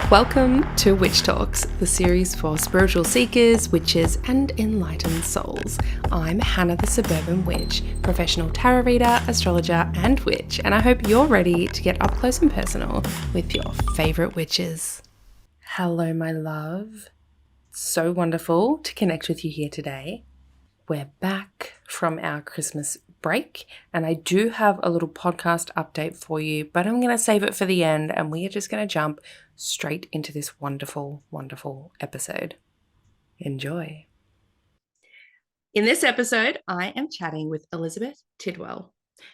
Welcome to Witch Talks, the series for spiritual seekers, witches, and enlightened souls. I'm Hana the Suburban Witch, professional tarot reader, astrologer, and witch, and I hope you're ready to get up close and personal with your favorite witches. Hello, my love. So wonderful to connect with you here today. We're back from our Christmas break, and I do have a little podcast update for you, but I'm going to save it for the end, and we are just going to jump straight into this wonderful, wonderful episode. Enjoy. In this episode, I am chatting with Elizabeth Tidwell.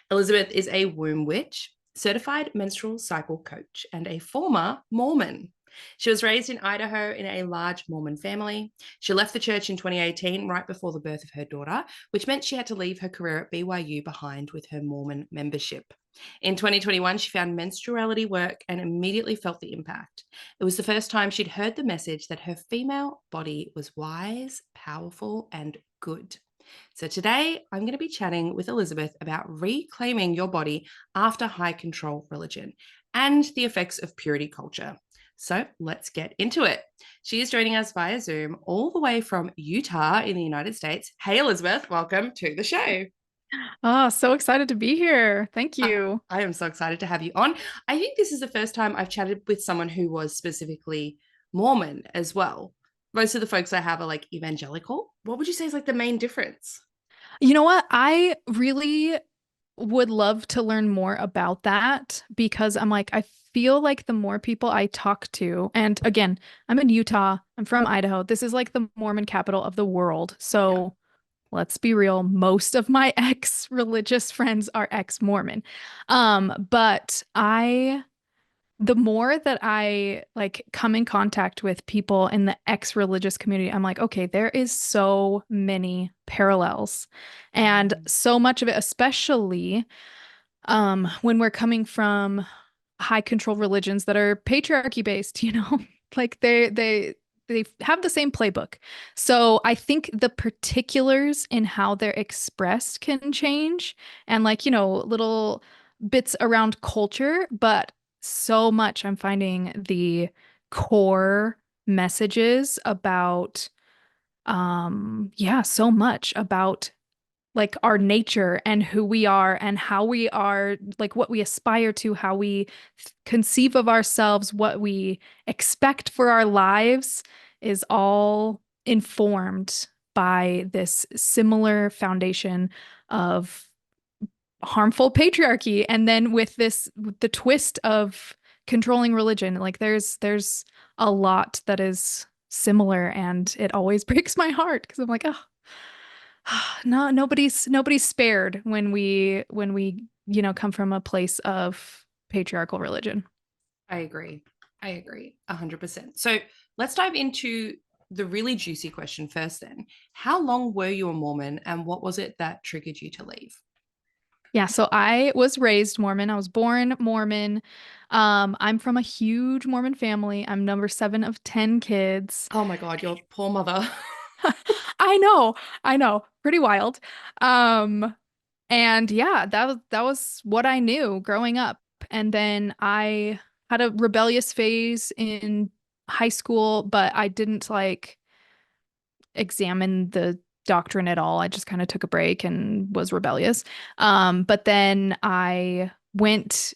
Elizabeth is a womb witch, certified menstrual cycle coach, and a former Mormon. She was raised in Idaho in a large Mormon family. She left the church in 2018, right before the birth of her daughter, which meant she had to leave her career at BYU behind with her Mormon membership. In 2021, she found menstruality work and immediately felt the impact. It was the first time she'd heard the message that her female body was wise, powerful, and good. So today I'm going to be chatting with Elizabeth about reclaiming your body after high control religion and the effects of purity culture. So let's get into it. She is joining us via Zoom all the way from Utah in the United States. Hey, Elizabeth, welcome to the show. Oh, so excited to be here. Thank you. I am so excited to have you on. I think this is the first time I've chatted with someone who was specifically Mormon as well. Most of the folks I have are like evangelical. What would you say is like the main difference? You know what? I really would love to learn more about that because I feel like the more people I talk to, and again, I'm in Utah, I'm from Idaho. This is like the Mormon capital of the world. Yeah. So let's be real, most of my ex-religious friends are ex-Mormon. But the more that I like come in contact with people in the ex-religious community, I'm like, okay, there is so many parallels and so much of it, especially when we're coming from high control religions that are patriarchy based, like they have the same playbook. So I think the particulars in how they're expressed can change and little bits around culture, but so much I'm finding the core messages about yeah, so much about like our nature and who we are and how we are, like what we aspire to, how we conceive of ourselves, what we expect for our lives is all informed by this similar foundation of harmful patriarchy. And then with the twist of controlling religion, like there's a lot that is similar and it always breaks my heart because I'm like, oh, no, nobody's spared when we come from a place of patriarchal religion. I agree. I agree 100%. So let's dive into the really juicy question first then. How long were you a Mormon and what was it that triggered you to leave? Yeah, so I was raised Mormon. I was born Mormon. I'm from a huge Mormon family. I'm number seven of 10 kids. Oh my God, your poor mother. I know, I know, pretty wild. Um, and yeah, that was what I knew growing up. And then I had a rebellious phase in high school, but I didn't like examine the doctrine at all. I just kind of took a break and was rebellious. But then I went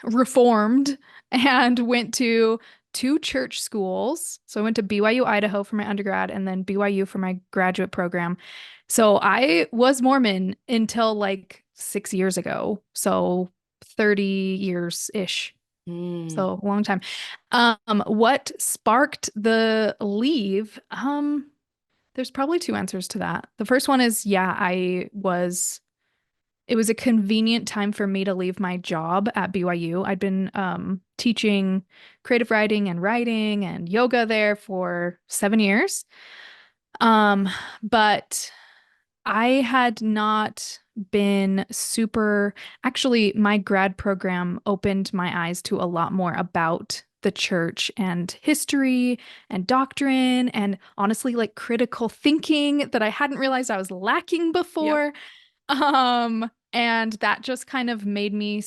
reformed and went to two church schools. So I went to BYU, Idaho for my undergrad and then BYU for my graduate program. So I was Mormon until like 6 years ago. So 30 years-ish. Mm. So a long time. What sparked the leave? There's probably two answers to that. The first one is, yeah, it was a convenient time for me to leave my job at BYU. I'd been teaching creative writing and yoga there for 7 years. But I had not been super, actually, my grad program opened my eyes to a lot more about the church and history and doctrine and honestly like critical thinking that I hadn't realized I was lacking Yep. before. And that just kind of made me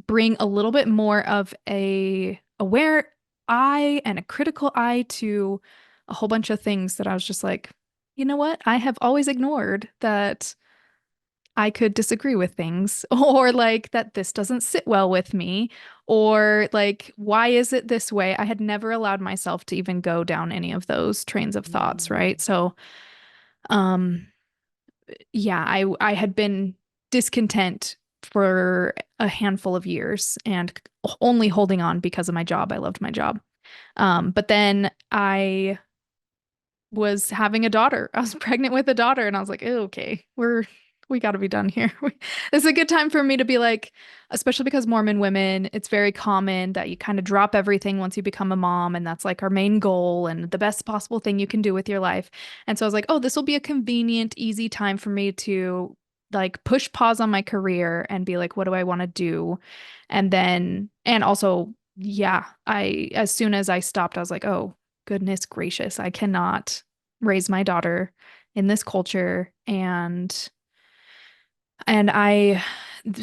bring a little bit more of a eye and a critical eye to a whole bunch of things that I was just like, you know what? I have always ignored that I could disagree with things, or like that this doesn't sit well with me, or like, why is it this way? I had never allowed myself to even go down any of those trains of thoughts, Mm. right? So, um, yeah, I had been discontent for a handful of years and only holding on because of my job. I loved my job. But then I was having a daughter. I was pregnant with a daughter, and I was like, "Oh, okay, we got to be done here." This is a good time for me to be like, especially because Mormon women, it's very common that you kind of drop everything once you become a mom, and that's like our main goal and the best possible thing you can do with your life. And so I was like, "Oh, this will be a convenient, easy time for me to like push pause on my career and be like, what do I want to do?" And then, and also, yeah, as soon as I stopped, I was like, "Oh, goodness gracious, I cannot raise my daughter in this culture." And I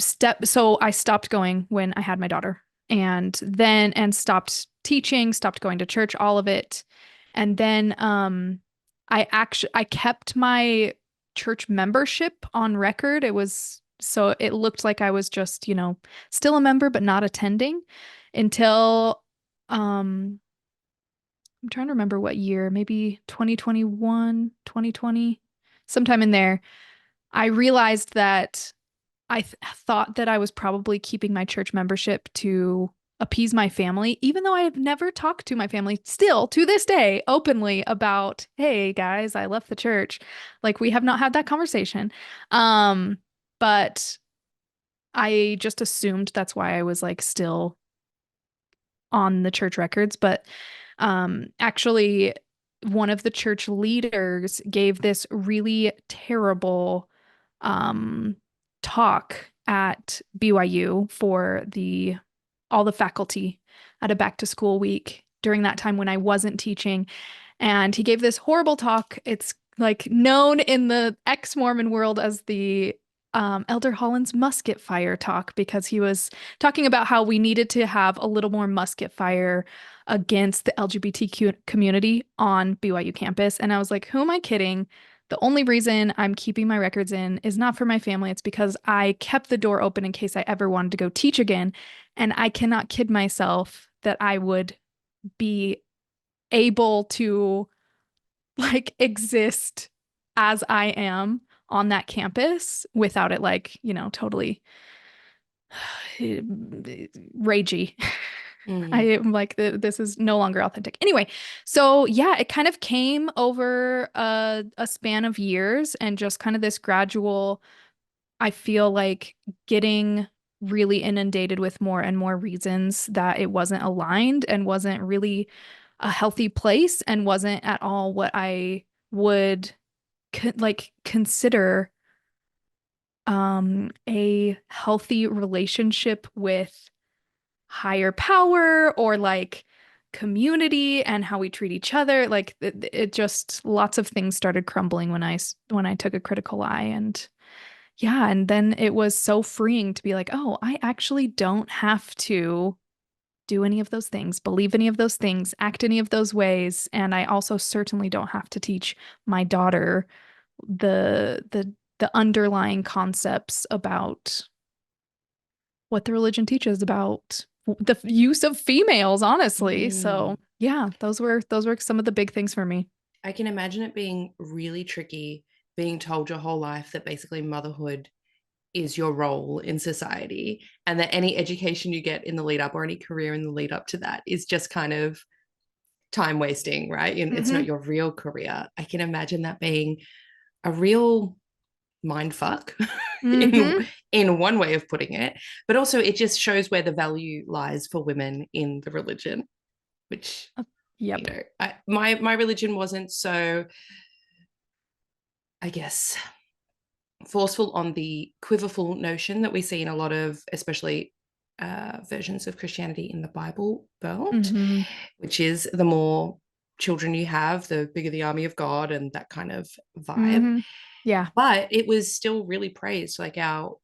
stopped going when I had my daughter, and stopped teaching, stopped going to church, all of it. And then I kept my church membership on record. It was so it looked like I was just, still a member but not attending until um I'm trying to remember what year, maybe 2021, 2020, sometime in there. I realized that thought that I was probably keeping my church membership to appease my family, even though I have never talked to my family still to this day openly about, hey guys, I left the church. Like we have not had that conversation. But I just assumed that's why I was like still on the church records. But actually, one of the church leaders gave this really terrible um, talk at BYU for the all the faculty at a back to school week during that time when I wasn't teaching. And he gave this horrible talk. It's like known in the ex-Mormon world as the Elder Holland's musket fire talk, because he was talking about how we needed to have a little more musket fire against the LGBTQ community on BYU campus. And I was like, who am I kidding? The only reason I'm keeping my records in is not for my family. It's because I kept the door open in case I ever wanted to go teach again. And I cannot kid myself that I would be able to like exist as I am on that campus without it like, totally ragey. I Mm. am like, this is no longer authentic. Anyway, so yeah, it kind of came over a span of years and just kind of this gradual, I feel like getting really inundated with more and more reasons that it wasn't aligned and wasn't really a healthy place and wasn't at all what I would consider a healthy relationship with higher power or like community and how we treat each other. Like it just lots of things started crumbling when I took a critical eye. And yeah, and then it was so freeing to be like, oh, I actually don't have to do any of those things, believe any of those things, act any of those ways. And I also certainly don't have to teach my daughter the underlying concepts about what the religion teaches about the use of females, honestly. Mm. So yeah, those were some of the big things for me. I can imagine it being really tricky being told your whole life that basically motherhood is your role in society, and that any education you get in the lead up or any career in the lead up to that is just kind of time wasting, right? And it's not Hmm. your real career. I can imagine that being a real mind fuck in Hmm. in one way of putting it, but also it just shows where the value lies for women in the religion, which Yep. my religion wasn't so, I guess, forceful on the quiverful notion that we see in a lot of, especially versions of Christianity in the Bible Belt, Hmm. which is the more children you have, the bigger the army of God and that kind of vibe. Hmm. Yeah. But it was still really praised. Like our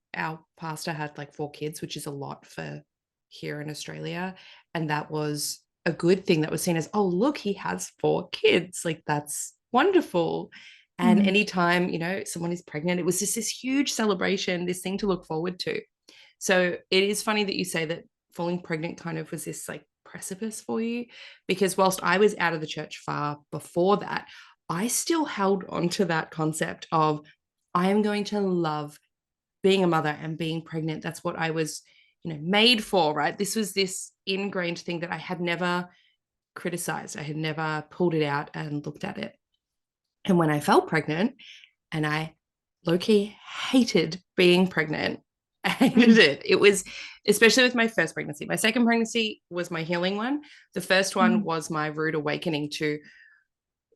pastor had like 4 kids, which is a lot for here in Australia, and that was a good thing that was seen as, oh, look, he has 4 kids. Like, that's wonderful. And Mhm. anytime, someone is pregnant, it was just this huge celebration, this thing to look forward to. So it is funny that you say that falling pregnant kind of was this like precipice for you, because whilst I was out of the church far before that, I still held on to that concept of I am going to love being a mother and being pregnant. That's what I was, made for, right? This was this ingrained thing that I had never criticized. I had never pulled it out and looked at it. And when I felt pregnant, and I low-key hated being pregnant. I hated Mhm. it. It was, especially with my first pregnancy. My second pregnancy was my healing one. The first one Mhm. was my rude awakening to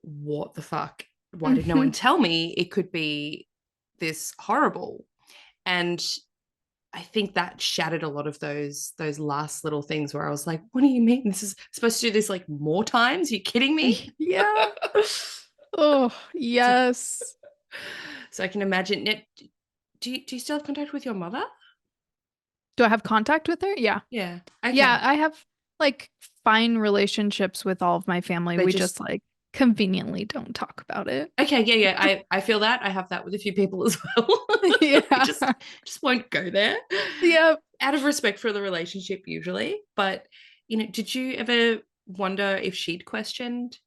what the fuck? Why did no one Mhm. tell me it could be this horrible? And I think that shattered a lot of those last little things where I was like, what do you mean? This is supposed to do this like more times? You kidding me? Yeah. Oh, so, yes. so I can imagine it. Do you still have contact with your mother? Do I have contact with her? Yeah. Yeah. Yeah, Okay. I have like fine relationships with all of my family. They We just just like conveniently don't talk about it. okay, yeah, yeah. I feel that. I have that with a few people as well. We Yeah. just won't go there. Yep. Out of respect for the relationship usually. But did you ever wonder if she'd questioned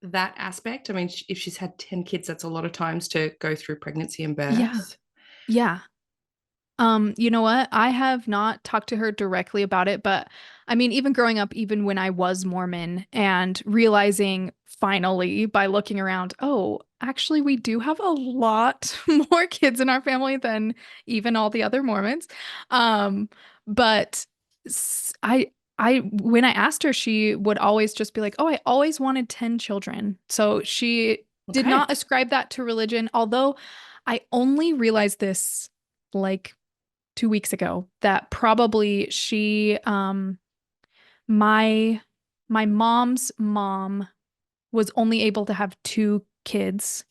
that aspect? I mean, if she's had 10 kids, that's a lot of times to go through pregnancy and Yeah. birth. Yeah. You know what? I have not talked to her directly about it, but I mean, even growing up, even when I was Mormon and realizing finally by looking around, oh, actually, we do have a lot more kids in our family than even all the other Mormons. But s- when I asked her, she would always just be like, oh, I always wanted 10 children. So she did Okay. not ascribe that to religion, although I only realized this like 2 weeks ago that probably my my mom's mom was only able to have 2 kids,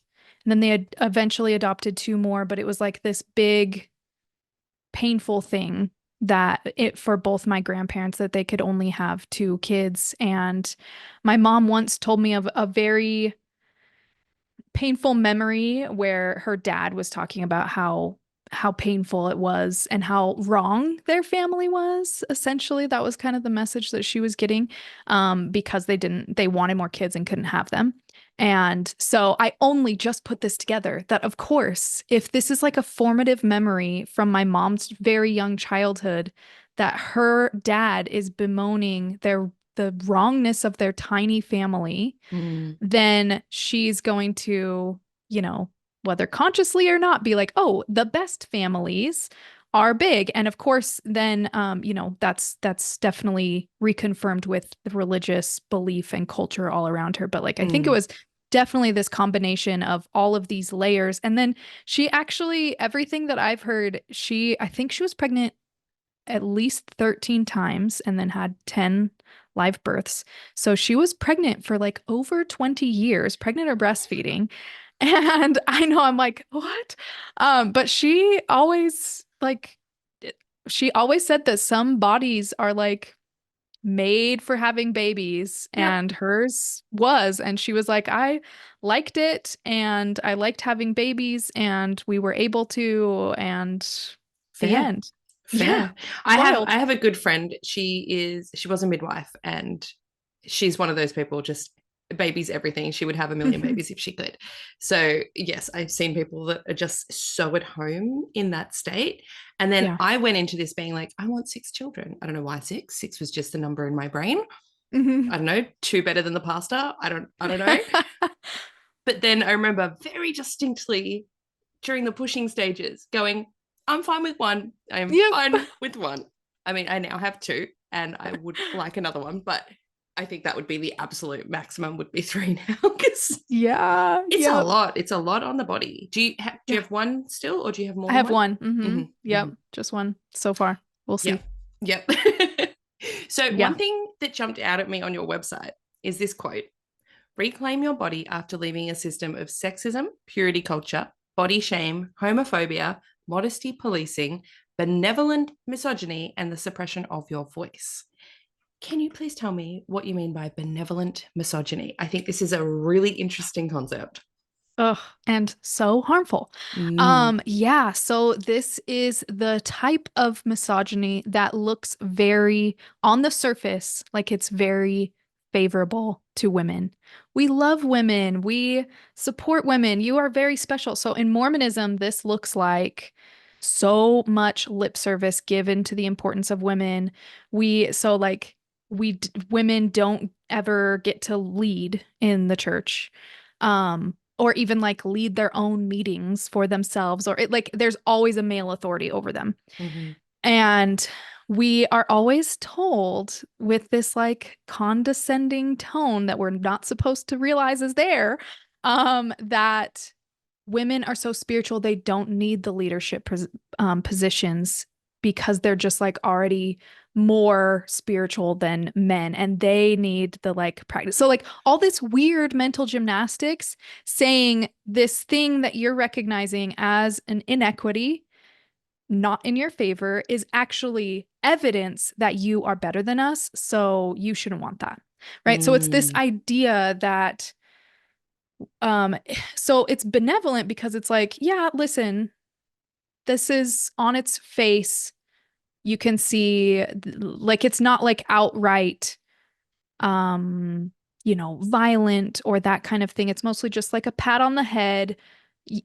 and then they had eventually adopted 2 more, but it was like this big painful thing that it for both my grandparents that they could only have 2 kids. And my mom once told me of a very painful memory where her dad was talking about how painful it was and how wrong their family was. Essentially, that was kind of the message that she was getting, because they wanted more kids and couldn't have them. And so I only just put this together that, of course, if this is like a formative memory from my mom's very young childhood, that her dad is bemoaning the wrongness of their tiny family, Mm, then she's going to, you know, whether consciously or not, be like, oh, the best families are big. And of course, then that's definitely reconfirmed with the religious belief and culture all around her. But like I think it mm. was definitely this combination of all of these layers. And then she actually, everything that I've heard, I think she was pregnant at least 13 times and then had 10 live births. So she was pregnant for like over 20 years, pregnant or breastfeeding. And I know I'm like, what? But she always said that some bodies are like made for having babies, Yep. and hers was. And she was like, I liked it and I liked having babies and we were able to, and the Fair. end. Yeah. Fair. It's I wild. have a good friend. She was a midwife, and she's one of those people, just babies everything. She would have a million babies if she could. So yes, I've seen people that are just so at home in that state. And then Yeah. I went into this being like, I want 6 children. I don't know why six. Six was just the number in my brain. Mhm. I don't know, two better than the pasta. I don't know. But then I remember very distinctly during the pushing stages going, I'm fine with one. I'm Yep. fine with one. I mean, I now have two and I would like another one, but I think that would be the absolute maximum would be three now, because Yeah. it's a Yep. lot. It's a lot on the body. Do you Yeah. have one still, or do you have more I than have one? one. Mm-hmm, mm-hmm. Yep. Just one so far. We'll Yep. see. Yep. So Yeah. one thing that jumped out at me on your website is this quote: reclaim your body after leaving a system of sexism, purity culture, body shame, homophobia, modesty policing, benevolent misogyny, and the suppression of your voice. Can you please tell me what you mean by benevolent misogyny? I think this is a really interesting concept. Ugh, and so harmful. Mm, Yeah, so this is the type of misogyny that looks very on the surface like it's very favorable to women. We love women. We support women. You are very special. So in Mormonism, this looks like so much lip service given to the importance of women. Women don't ever get to lead in the church. Or even like lead their own meetings for themselves, or it like there's always a male authority over them. mhm, And we are always told with this like condescending tone that we're not supposed to realize is there, that women are so spiritual they don't need the leadership positions because they're just like already more spiritual than men and they need the like practice. So like all this weird mental gymnastics saying this thing that you're recognizing as an inequity not in your favor is actually evidence that you are better than us, so you shouldn't want that. Right? So it's this mm, idea that um, so it's benevolent because it's like, yeah, listen, this is on its face. You can see, like, it's not like outright, um, violent or that kind of thing. It's mostly just like a pat on the head.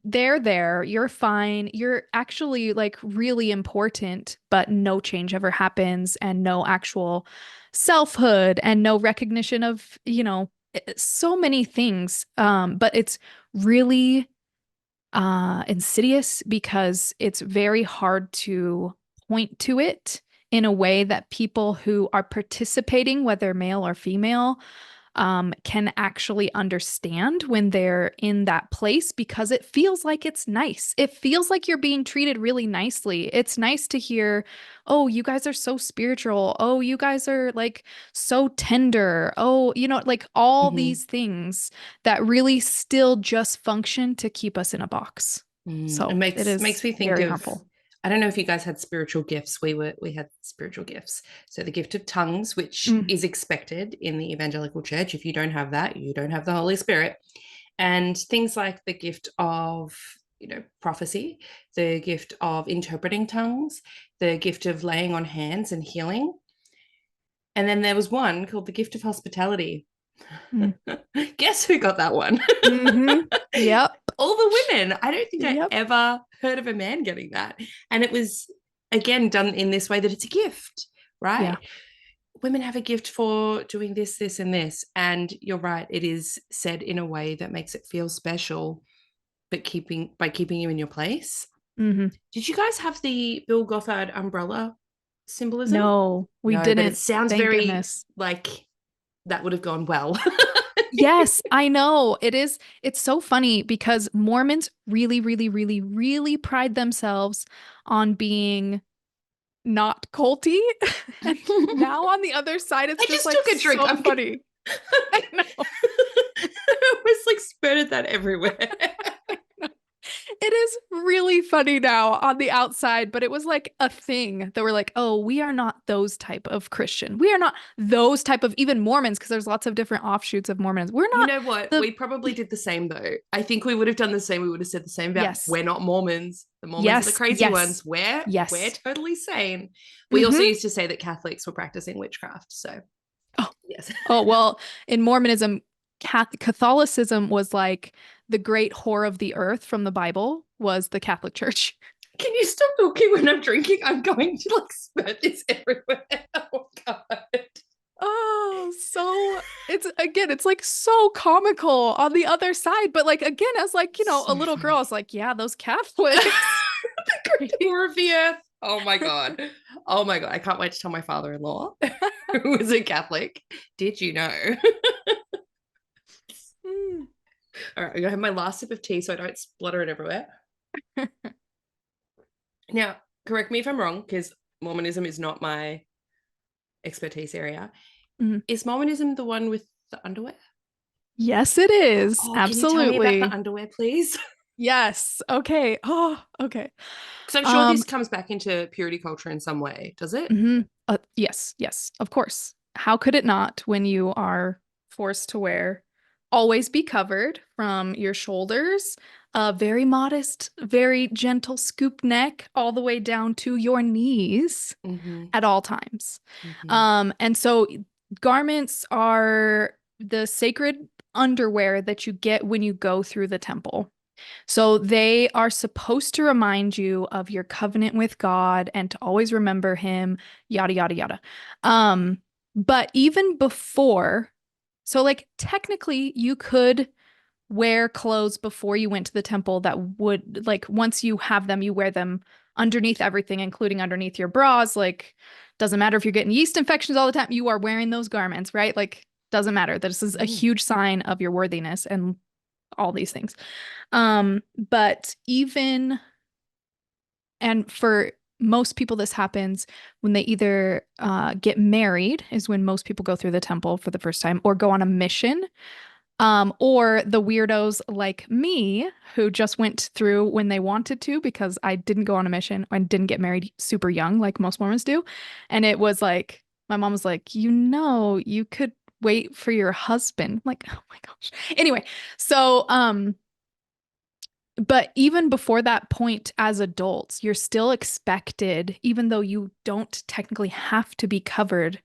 They're there. You're fine. You're actually like really important, but no change ever happens and no actual selfhood and no recognition of, so many things. But it's really insidious because it's very hard to point to it in a way that people who are participating, whether male or female, can actually understand when they're in that place because it feels like it's nice. It feels like you're being treated really nicely. It's nice to hear, oh, you guys are so spiritual. Oh, you guys are like so tender. Oh, like all mhm. these things that really still just function to keep us in a box. It So it makes is me think very of, harmful. I don't know if you guys had spiritual gifts. We had spiritual gifts. So the gift of tongues, which Mm, is expected in the evangelical church. If you don't have that, you don't have the Holy Spirit. And things like the gift of, prophecy, the gift of interpreting tongues, the gift of laying on hands and healing. And then there was one called the gift of hospitality. mm. Guess who got that one? Mm-hmm. Yep. All the women. I don't think I Yep. ever heard of a man getting that. And it was, again, done in this way that it's a gift, Yeah. right? Women have a gift for doing this, this, and this. And you're right, it is said in a way that makes it feel special, but keeping you in your place. Hmm. Did you guys have the Bill Gothard umbrella symbolism? No, we No, but it didn't. sounds Thank very goodness. like that would have gone well. Yes, I know. It is. It's so funny because Mormons really, really, really, really pride themselves on being not culty. And now on the other side, it's I just just like took a drink. so funny. I know. I was like spurted that everywhere. It is really funny now on the outside, but it was like a thing that we're like, oh, we are not those type of Christian. We are not those type of even Mormons, because there's lots of different offshoots of Mormons. We're You not know what? the We probably did the same though. I think we would have done the same. We would have said the same about yes, we're not Mormons. The Mormons are the yes, crazy yes, ones. We're yes. totally sane. We also Mm-hmm. used to say that Catholics were practicing witchcraft. So Oh, yes. oh, well, in Mormonism, Catholicism was like the great whore of the earth from the Bible was the Catholic Church. Can you stop talking when I'm drinking? I'm going to like spurt this everywhere. Oh god. Oh, so it's like so comical on the other side, but like again, as like, So a little girl, I funny. was like, yeah, those Catholics. The great whore of the earth. Oh my god. Oh my god. I can't wait to tell my father-in-law who is a Catholic. Did you know? Mm. All right, I'm gonna have my last sip of tea so I don't splutter it everywhere. Now, correct me if I'm wrong, because Mormonism is not my expertise area. Mhm. Is Mormonism the one with the underwear? Yes, it is. Oh, can you tell me about the Absolutely. underwear, please? Yes. Okay. Oh, okay. Because I'm sure this Um, comes back into purity culture in some way, does it? yes, yes, of course. how could it not when you are forced to wear, always be covered from your shoulders, a very modest, very gentle scoop neck all the way down to your knees Mm-hmm. at all times. Mm-hmm. And so garments are the sacred underwear that you get when you go through the temple. So they are supposed to remind you of your covenant with God and to always remember him, yada, yada, yada. But even before, so like technically you could wear clothes before you went to the temple that would like once you have them, you wear them underneath everything, including underneath your bras. Like, doesn't matter if you're getting yeast infections all the time, you are wearing those garments, right? Like, doesn't matter. This is a Mm. huge sign of your worthiness and all these things. But even and for most people, this happens when they either get married, is when most people go through the temple for the first time, or go on a mission, or the weirdos like me who just went through when they wanted to because I didn't go on a mission and didn't get married super young like most Mormons do. And it was like, my mom was like, you could wait for your husband. I'm like, oh my gosh. Anyway, so but even before that point, as adults, you're still expected, even though you don't technically have to be covered,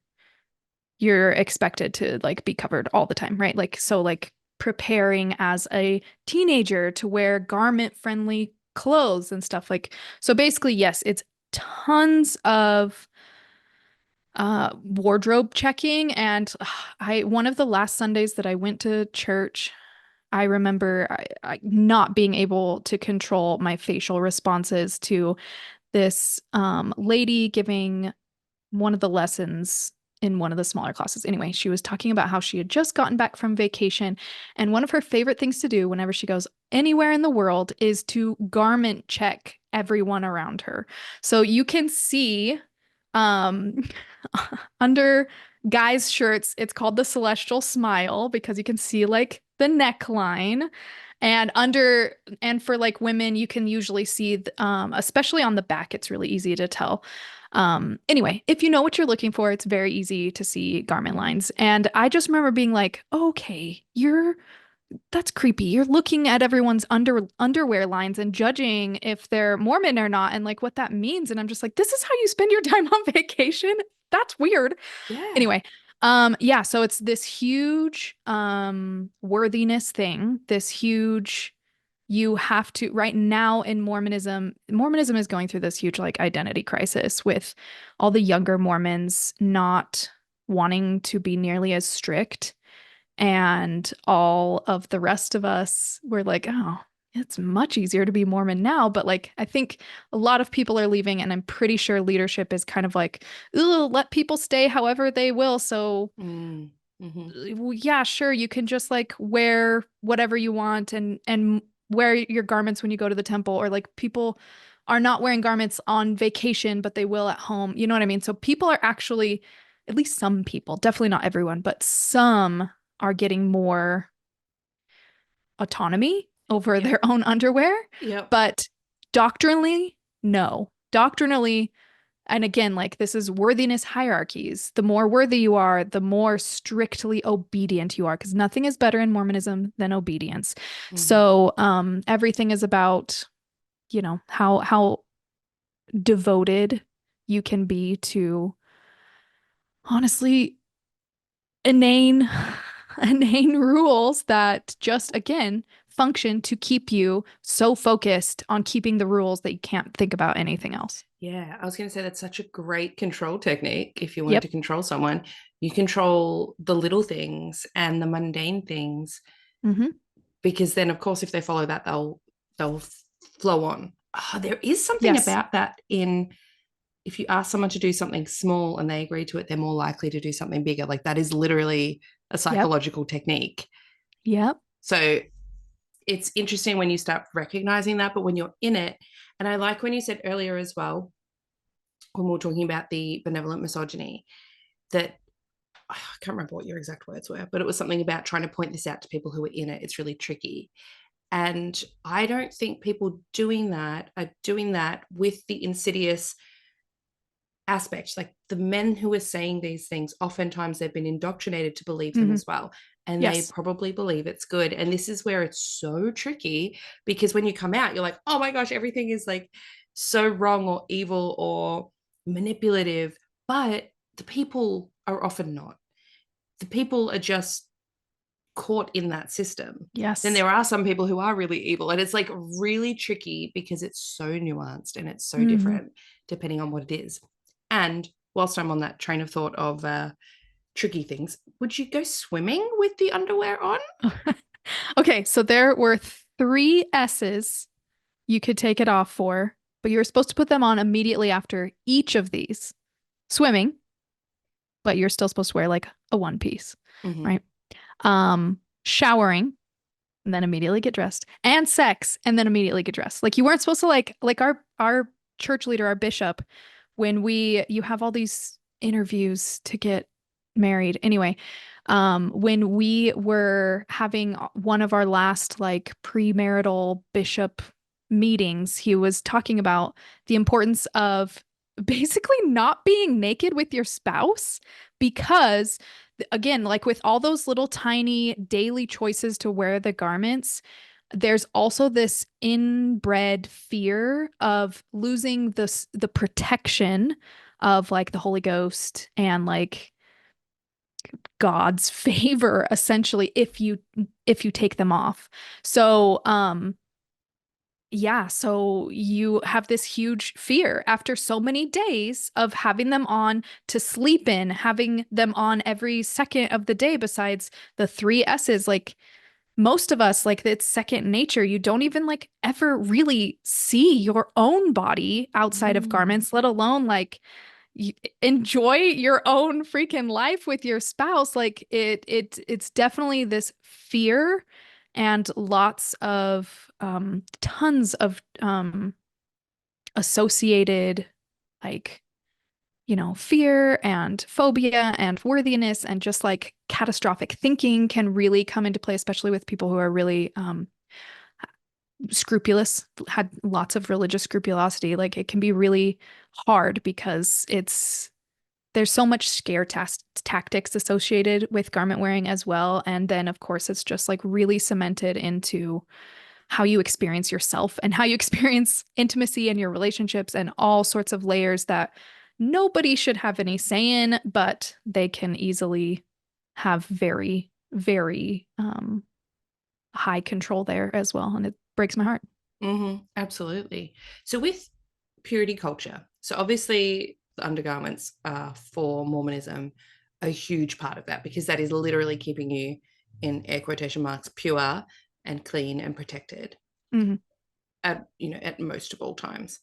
you're expected to like be covered all the time, right? Like, so like preparing as a teenager to wear garment friendly clothes and stuff like, so basically, yes, it's tons of wardrobe checking. And one of the last Sundays that I went to church, I remember not being able to control my facial responses to this lady giving one of the lessons in one of the smaller classes. Anyway, she was talking about how she had just gotten back from vacation, and one of her favorite things to do whenever she goes anywhere in the world is to garment check everyone around her. So you can see um under guys' shirts, it's called the celestial smile because you can see like the neckline. And under and for like women, you can usually see especially on the back, it's really easy to tell. Anyway, if you know what you're looking for, it's very easy to see garment lines. And I just remember being like, okay, that's creepy. You're looking at everyone's underwear lines and judging if they're Mormon or not and like what that means. And I'm just like, this is how you spend your time on vacation? That's weird. Yeah. Anyway, yeah, so it's this huge worthiness thing, this huge you have to right now in Mormonism is going through this huge like identity crisis with all the younger Mormons not wanting to be nearly as strict, and all of the rest of us were like, oh, it's much easier to be Mormon now. But like, I think a lot of people are leaving, and I'm pretty sure leadership is kind of like, ooh, let people stay however they will. So, Mm. Mm-hmm. well, yeah, sure, you can just like wear whatever you want and wear your garments when you go to the temple, or like people are not wearing garments on vacation, but they will at home. You know what I mean? So people are actually, at least some people, definitely not everyone, but some are getting more autonomy over Yep. their own underwear. Yep. But doctrinally, no. Doctrinally, and again, like this is worthiness hierarchies. The more worthy you are, the more strictly obedient you are, because nothing is better in Mormonism than obedience. Mm. So everything is about, how devoted you can be to honestly inane inane rules that just again function to keep you so focused on keeping the rules that you can't think about anything else. Yeah, I was going to say that's such a great control technique. If you wanted Yep. to control someone, you control the little things and the mundane things, Hmm. because then, of course, if they follow that, they'll flow on. Oh, there is something Yes. about that in if you ask someone to do something small and they agree to it, they're more likely to do something bigger. Like that is literally a Yep. psychological technique. Yep. So it's interesting when you start recognizing that, but when you're in it, and I like when you said earlier as well, when we were talking about the benevolent misogyny, that I can't remember what your exact words were, but it was something about trying to point this out to people who are in it. It's really tricky. And I don't think people doing that are doing that with the insidious aspect. Like the men who are saying these things, oftentimes they've been indoctrinated to believe them Hmm. as well. And they Yes. probably believe it's good. And this is where it's so tricky because when you come out, you're like, oh my gosh, everything is like so wrong or evil or manipulative. But the people are often not. The people are just caught in that system. Then Yes. there are some people who are really evil. And it's like really tricky because it's so nuanced and it's so Hmm. different depending on what it is. And whilst I'm on that train of thought of tricky things, would you go swimming with the underwear on? Okay, so there were three S's you could take it off for, but you were supposed to put them on immediately after each of these. Swimming, but you're still supposed to wear like a one piece, Mm-hmm. right? Showering and then immediately get dressed, and sex and then immediately get dressed. Like you weren't supposed to like our church leader, our bishop, when we you have all these interviews to get married. Anyway, when we were having one of our last like premarital bishop meetings, he was talking about the importance of basically not being naked with your spouse because again, like with all those little tiny daily choices to wear the garments, there's also this inbred fear of losing the protection of like the Holy Ghost and like God's favor essentially if you take them off. So yeah, so you have this huge fear after so many days of having them on to sleep in, having them on every second of the day besides the three S's. Like most of us, like it's second nature. You don't even like ever really see your own body outside of Mm. garments, let alone like enjoy your own freaking life with your spouse. Like it's definitely this fear and lots of tons of associated like fear and phobia and worthiness and just like catastrophic thinking can really come into play, especially with people who are really scrupulous, had lots of religious scrupulosity. Like it can be really hard because there's so much scare tactics associated with garment wearing as well. And then, of course, it's just like really cemented into how you experience yourself and how you experience intimacy in your relationships and all sorts of layers that nobody should have any say in, but they can easily have very, very high control there as well. And it breaks my heart. Mm-hmm. Absolutely. So with purity culture, so obviously the undergarments are for Mormonism a huge part of that because that is literally keeping you in air quotation marks pure and clean and protected Hmm. at at most of all times.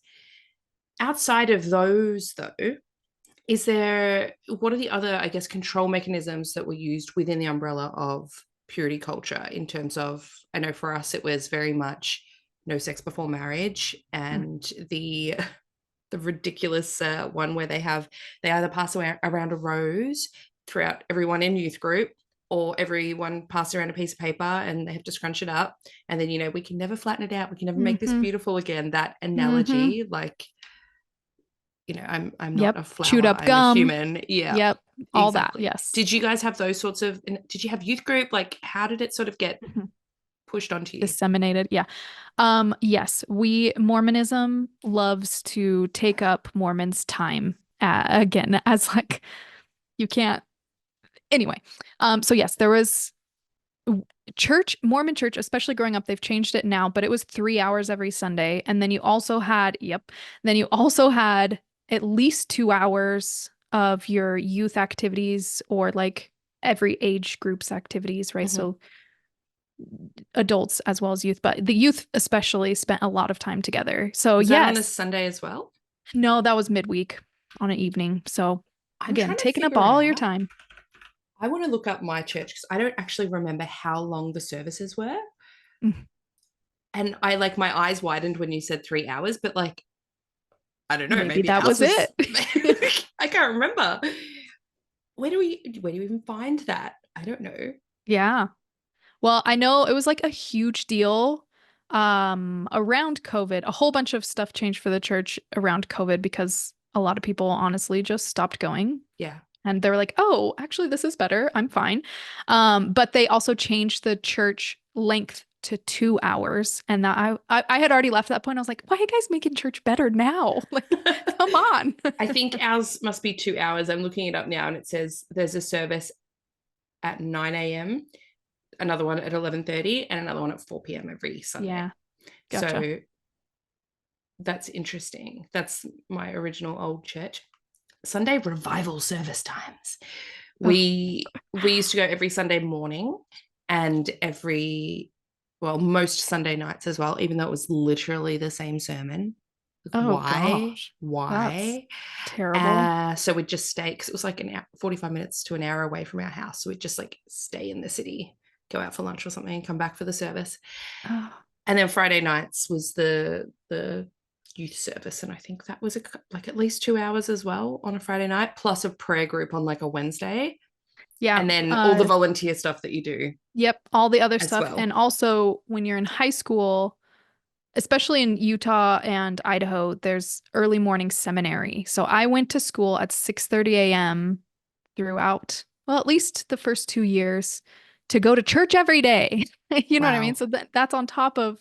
Outside of those though, is there what are the other, I guess, control mechanisms that were used within the umbrella of purity culture in terms of, I know for us it was very much no sex before marriage and the ridiculous one where they either pass around a rose throughout everyone in youth group or everyone pass around a piece of paper and they have to scrunch it up and then we can never flatten it out, we can never make this Hmm. beautiful again. That Hmm. analogy, like I'm not Yep. a Chewed flower, up I'm a gum. human. Yeah, Yep. All that. exactly. Yes. Did you guys have those sorts of, did you have youth group? Like how did it sort of get Mhm. pushed onto you? Disseminated. Yeah. Yes, Mormonism loves to take up Mormons' time. Again, as like you can't anyway. So yes, there was Mormon church, especially growing up, they've changed it now, but it was 3 hours every Sunday. And then you also had, yep, then you also had at least 2 hours of your youth activities or like every age group's activities, right? Mm-hmm. So adults as well as youth, but the youth especially spent a lot of time together. So Was that on a yes, Sunday as well? no, that was midweek on an evening. So I'm again, trying to taking up figure all your out. time. I want to look up my church because I don't actually remember how long the services were. Mm, And I like my eyes widened when you said 3 hours, but like, I don't know, maybe maybe that ours was was, it. I can't remember. Where do we even find that? I don't know. Yeah. Well, I know it was like a huge deal around COVID. A whole bunch of stuff changed for the church around COVID because a lot of people honestly just stopped going. Yeah. And they were like, oh, actually, this is better. I'm fine. But they also changed the church length to 2 hours. And that I had already left at that point. I was like, why are you guys making church better now? Like, come on. I think ours must be 2 hours. I'm looking it up now, and it says there's a service at 9 a.m., another one at 11:30, and another one at 4 p.m. every Sunday. Yeah, gotcha. So that's interesting. That's my original old church. Sunday revival service times. Ugh. We used to go every Sunday morning and most Sunday nights as well, even though it was literally the same sermon. Oh Why? gosh, that's Why? terrible. So we'd just stay, because it was like 45 minutes to an hour away from our house. So we'd just like stay in the city, go out for lunch or something, and come back for the service. Oh, And then Friday nights was the youth service, and I think that was like at least 2 hours as well on a Friday night, plus a prayer group on like a Wednesday, yeah. and then all the volunteer stuff that you do Yep. All the other as stuff. well. And also, when you're in high school, especially in Utah and Idaho, there's early morning seminary. So I went to school at 6:30 a.m. throughout, well, at least the first 2 years to go to church every day. You know what I mean? Wow. So that's on top of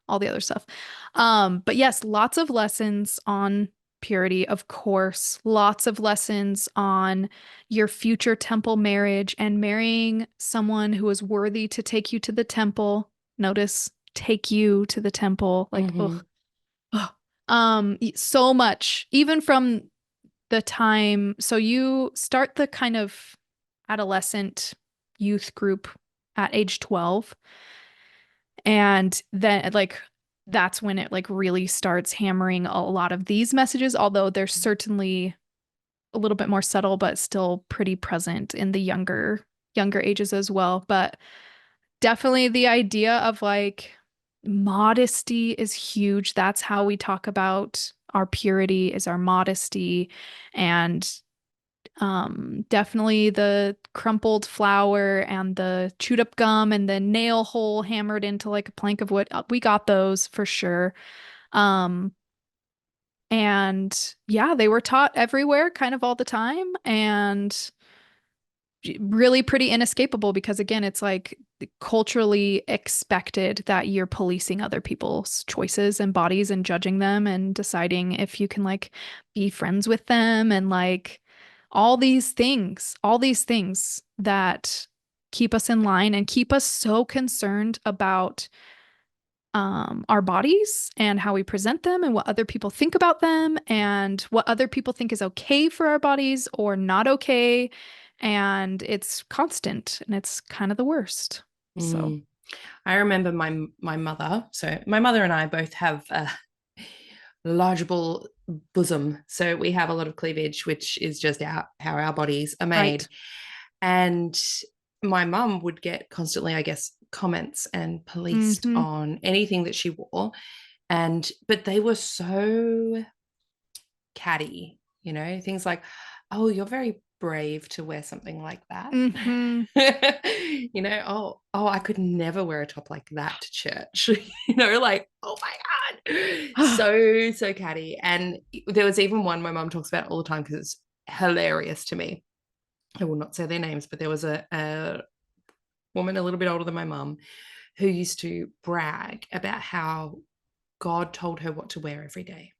all the other stuff. But yes, lots of lessons on purity, of course, lots of lessons on your future temple marriage and marrying someone who is worthy to take you to the temple. Notice, take you to the temple. Like, Mm-hmm. ugh, ugh. So much, even from the time. So you start the kind of adolescent youth group at age 12. And then like that's when it like really starts hammering a lot of these messages, although they're certainly a little bit more subtle, but still pretty present in the younger ages as well. But definitely the idea of like modesty is huge. That's how we talk about our purity is our modesty. And definitely the crumpled flour and the chewed up gum and the nail hole hammered into like a plank of wood. We got those for sure. Um, and yeah, they were taught everywhere, kind of all the time, and really pretty inescapable because again, it's like culturally expected that you're policing other people's choices and bodies and judging them and deciding if you can like be friends with them and like all these things that keep us in line and keep us so concerned about our bodies and how we present them and what other people think about them and what other people think is okay for our bodies or not okay. And it's constant and it's kind of the worst. So, Mm. I remember my mother. So my mother and I both have a large bosom, so we have a lot of cleavage, which is just how our bodies are made. right. And my mum would get constantly, I guess, comments and policed Hmm. on anything that she wore, but they were so catty, things like, oh, you're very brave to wear something like that. Hmm. Oh, I could never wear a top like that to church. Like, oh my God. So catty. And there was even one my mom talks about all the time because it's hilarious to me. I will not say their names, but there was a woman a little bit older than my mum who used to brag about how God told her what to wear every day.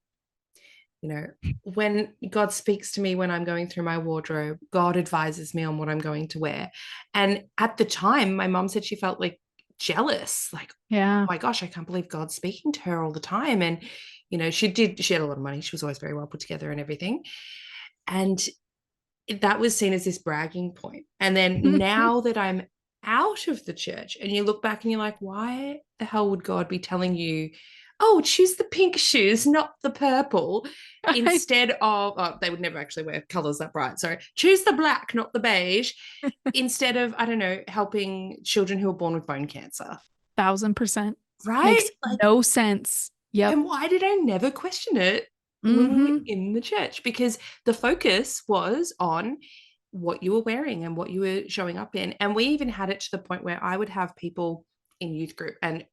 When God speaks to me when I'm going through my wardrobe, God advises me on what I'm going to wear. And at the time, my mom said she felt like jealous, like, oh Yeah. my gosh, I can't believe God's speaking to her all the time. And, she had a lot of money. She was always very well put together and everything. And that was seen as this bragging point. And then now that I'm out of the church and you look back and you're like, why the hell would God be telling you, oh, choose the pink shoes, not the purple, instead of, oh, they would never actually wear colors that bright. Sorry. Choose the black, not the beige, instead of, I don't know, helping children who are born with bone cancer. 1,000%. Right? Makes Like, no sense. Yep. and why did I never question it when we were Hmm. in the church? Because the focus was on what you were wearing and what you were showing up in. And we even had it to the point where I would have people in youth group, and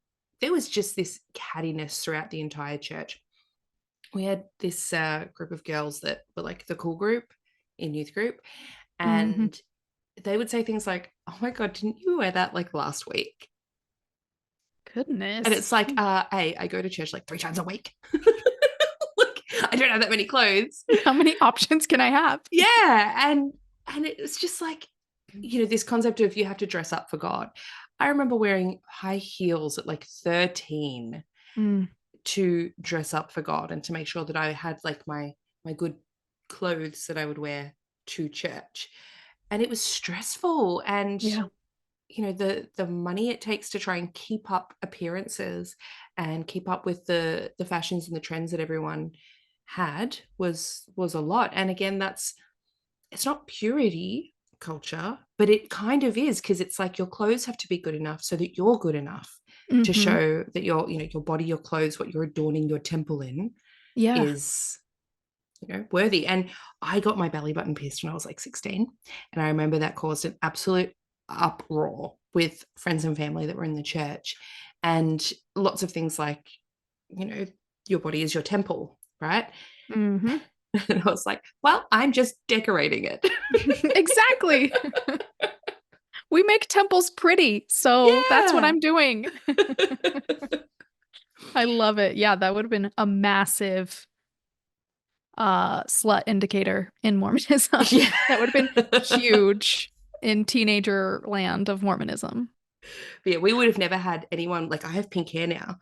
there was just this cattiness throughout the entire church we had this group of girls that were like the cool group in youth group, Hmm. and they would say things like, "Oh my god, didn't you wear that like last week?" And Goodness. it's like, hey, I go to church like 3 times a week. Like, I don't have that many clothes. How many options can I have? Yeah, and it's just like, this concept of you have to dress up for God. I remember wearing high heels at like 13 Mm, to dress up for God and to make sure that I had like my good clothes that I would wear to church. And it was stressful, and yeah. the money it takes to try and keep up appearances and keep up with the fashions and the trends that everyone had was a lot. And again, it's not purity culture, but it kind of is, because it's like your clothes have to be good enough so that you're good enough to Hmm. show that your body, your clothes, what you're adorning your temple in Yeah. is worthy. And I got my belly button pierced when I was like 16, and I remember that caused an absolute uproar with friends and family that were in the church, and lots of things like, you know your body is your temple, right? Hmm. And I was like, well, I'm just decorating it. Exactly. We make temples pretty, so that's what Yeah. I'm doing. I love it. Yeah, that would have been a massive slut indicator in Mormonism. Yeah. That would have been huge in teenager land of Mormonism. But yeah, we would have never had anyone, like, I have pink hair now.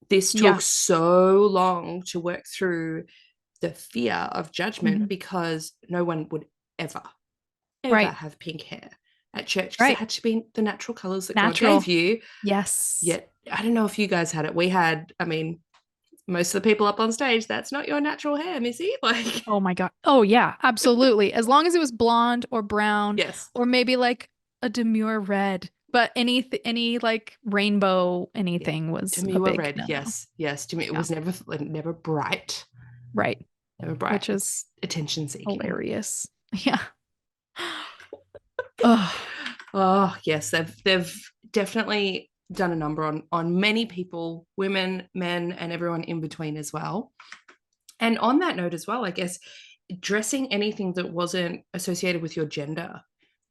This took Yeah. so long to work through the fear of judgment, Hmm. because no one would ever, ever Right. have pink hair at church, because it Right. had to be the natural colors that God gave Natural. you. Yes. Yet, I don't know if you guys had it. We had, I mean, most of the people up on stage, that's not your natural hair, Missy. Like, Oh my God. Oh yeah, absolutely. As long as it was blonde or brown yes. or maybe like a demure red, but any like rainbow Yeah. anything was a Demure big red. no-no. Yes. Yes. Demure. It Yeah. was never bright. Right. Never bright. Which It's is attention seeking. hilarious. Yeah. Oh. Oh, yes. They've definitely done a number on many people, women, men, and everyone in between as well. And on that note as well, I guess dressing anything that wasn't associated with your gender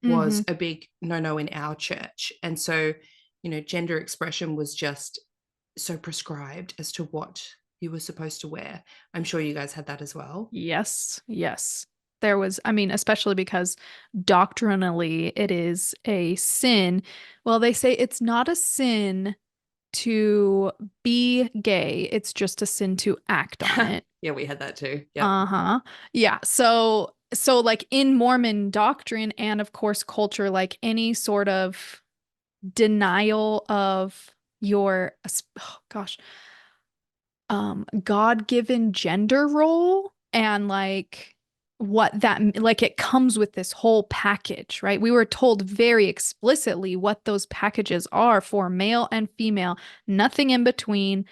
Hmm. was a big no-no in our church. And so, gender expression was just so prescribed as to what you were supposed to wear. I'm sure you guys had that as well. Yes. Yes. There was, I mean, especially because doctrinally it is a sin. Well, they say it's not a sin to be gay. It's just a sin to act on it. Yeah, we had that too. Yep. Uh-huh. Yeah. So like in Mormon doctrine and of course culture, like any sort of denial of your oh gosh, God-given gender role and like what that like it comes with this whole package, right? We were told very explicitly what those packages are for male and female, nothing in between,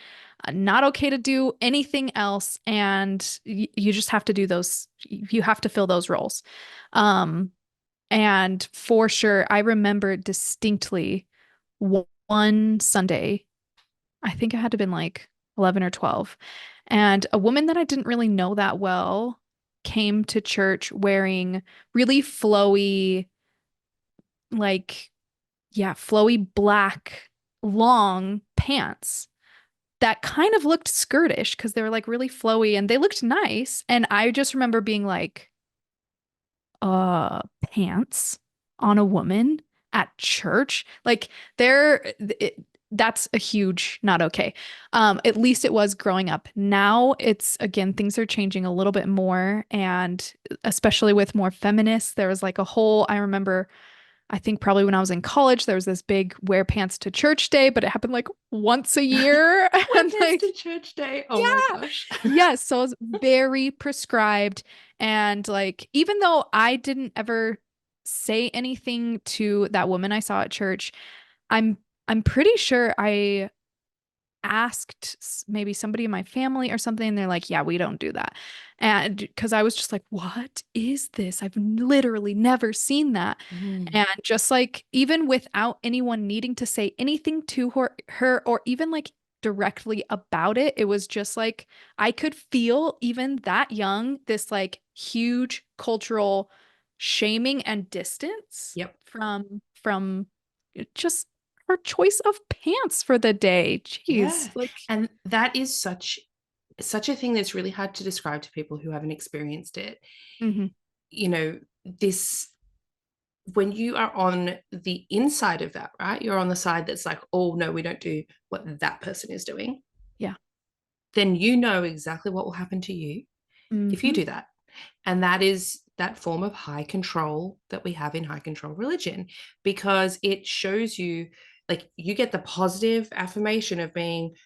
not okay to do anything else, and you just have to do those, you have to fill those roles. Um, and for sure, I remember distinctly one Sunday. I think I had to have been like 11 or 12. And a woman that I didn't really know that well came to church wearing really flowy, like, yeah, flowy black long pants that kind of looked skirtish because they were like really flowy and they looked nice. And I just remember being like, pants on a woman at church. Like that's a huge not okay. At least it was growing up. Now it's again, things are changing a little bit more, and especially with more feminists, there was like a whole, I remember, I think probably when I was in college, there was this big wear pants to church day, but it happened like once a year. Wear And pants like, to church day. Oh my yeah. gosh. Yes, so it's very prescribed. And like, even though I didn't ever say anything to that woman I saw at church, I'm I'm pretty sure I asked maybe somebody in my family or something, and they're like, "Yeah, we don't do that." And because I was just like, "What is this? I've literally never seen that." Mm. And just like even without anyone needing to say anything to her or even like directly about it. It was just like I could feel even that young this like huge cultural shaming and distance Yep. from just her choice of pants for the day. Jeez, Yeah. like And that is such a thing that's really hard to describe to people who haven't experienced it. mhm, You know, this when you are on the inside of that, right? You're on the side that's like, oh no, we don't do what that person is doing. yeah. Then you know exactly what will happen to you if you Mhm. do that. And that is that form of high control that we have in high control religion, because it shows you, like, you get the positive affirmation of being,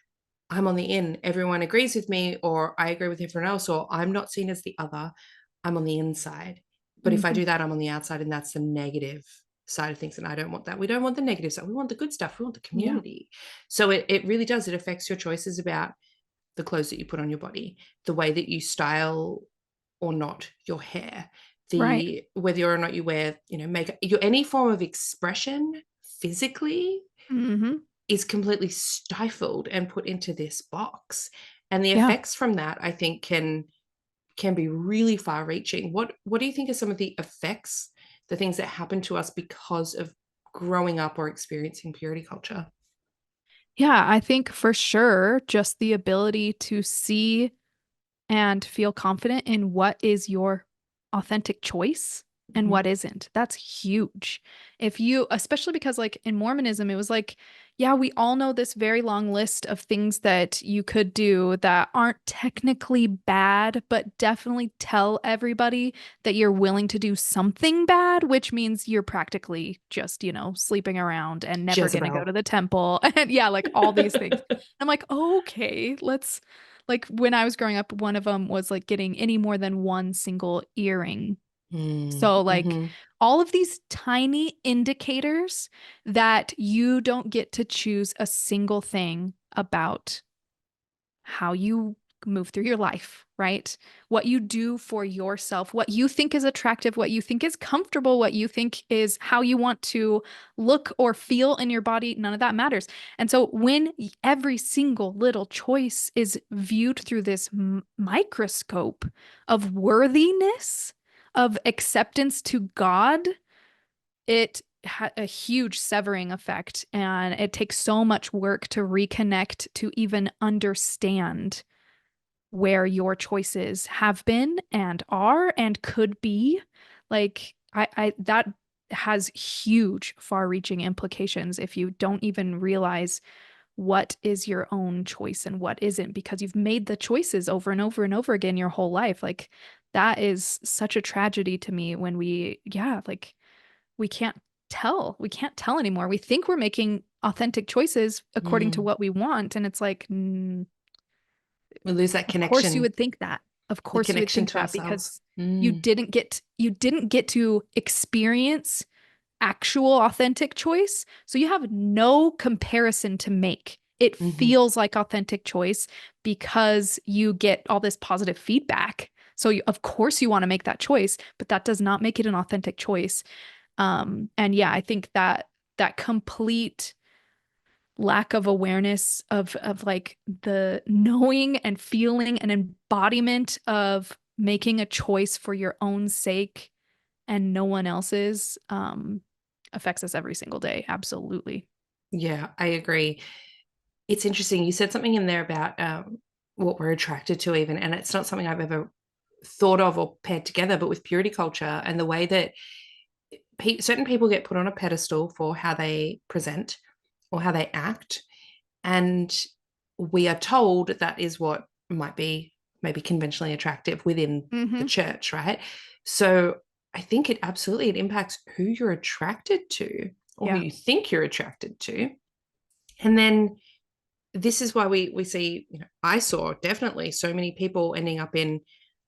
I'm on the in, everyone agrees with me, or I agree with everyone else, or I'm not seen as the other, I'm on the inside. But if I Mhm. do that, I'm on the outside, and that's the negative side of things. And I don't want that. We don't want the negative side. We want the good stuff. We want the Yeah. community. So it really does. It affects your choices about the clothes that you put on your body, the way that you style or not your hair, Right. the whether or not you wear, makeup, your any form of expression physically Mhm. is completely stifled and put into this box. And the Yeah. effects from that, I think, can be really far reaching. What do you think are some of the effects, the things that happen to us because of growing up or experiencing purity culture? Yeah, I think for sure just the ability to see and feel confident in what is your authentic choice and Mm-hmm. what isn't. That's huge. If you, especially because, like, in Mormonism, it was like, yeah, we all know this very long list of things that you could do that aren't technically bad, but definitely tell everybody that you're willing to do something bad, which means you're practically just, sleeping around and never going to go Jezebel. to the temple. And yeah, like all these things. I'm like, okay, let's like when I was growing up, one of them was like getting any more than one single earring. So, like, Mm-hmm. all of these tiny indicators that you don't get to choose a single thing about how you move through your life, right? What you do for yourself, what you think is attractive, what you think is comfortable, what you think is how you want to look or feel in your body, none of that matters. And so when every single little choice is viewed through this microscope of worthiness, of acceptance to God, it had a huge severing effect. And it takes so much work to reconnect, to even understand where your choices have been and are and could be. Like I that has huge far-reaching implications if you don't even realize what is your own choice and what isn't, because you've made the choices over and over and over again your whole life. Like that is such a tragedy to me when like we can't we can't tell anymore. We think we're making authentic choices according to Mm. what we want, and it's like, We lose that of course you connection, would think that. Of the course you would connection think to that ourselves. because Mm. you didn't get to experience actual authentic choice. So you have no comparison to make. It Mm-hmm. feels like authentic choice because you get all this positive feedback. So of course you want to make that choice, but that does not make it an authentic choice. And yeah, I think that that complete lack of awareness of like the knowing and feeling and embodiment of making a choice for your own sake and no one else's affects us every single day. Absolutely. Yeah, I agree. It's interesting. You said something in there about what we're attracted to, even, and it's not something I've ever thought of or paired together, but with purity culture and the way that certain people get put on a pedestal for how they present or how they act. And we are told that is what might be maybe conventionally attractive within the Mm-hmm. church, right? So I think it impacts who you're attracted to or who Yeah. you think you're attracted to. And then this is why we see, I saw definitely so many people ending up in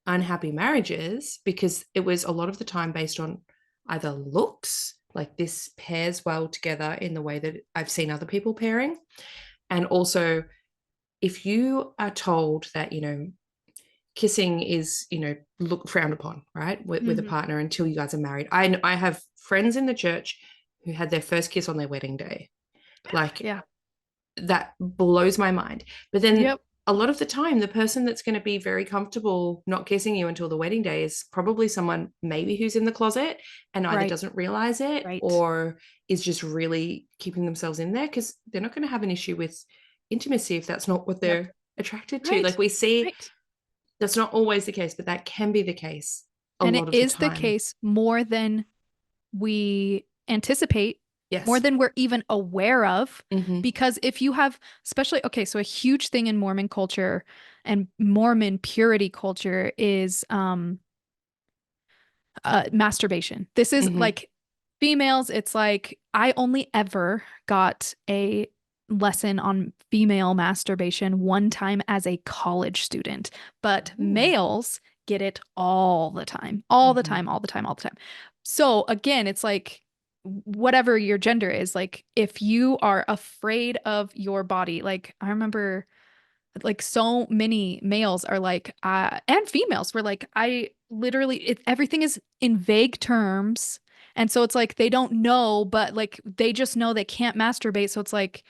unhappy marriages, because it was a lot of the time based on either looks, like this pairs well together in the way that I've seen other people pairing. And also, if you are told that, kissing is, look frowned upon, right, with a Mm-hmm. partner until you guys are married. I have friends in the church who had their first kiss on their wedding day. Like, Yeah. that blows my mind. But then Yep. a lot of the time, the person that's going to be very comfortable not kissing you until the wedding day is probably someone maybe who's in the closet and either Right. doesn't realize it Right. or is just really keeping themselves in there, because they're not going to have an issue with intimacy if that's not what Yep. they're attracted to. Like Right. we see, Right. that's not always the case, but that can be the case a And it lot of the is the time. case more than we anticipate, more Yes. than we're even aware of. Mm-hmm. Because if you have, especially, okay, so a huge thing in Mormon culture and Mormon purity culture is masturbation. This is Mm-hmm. like females, it's like I only ever got a lesson on female masturbation one time as a college student, but Ooh. males get it all the time, all the Mm-hmm. time, all the time, all the time. So again, it's like whatever your gender is, like if you are afraid of your body, like I remember like so many males are like and females were like I literally everything is in vague terms, and so it's like they don't know, but like they just know they can't masturbate, so it's like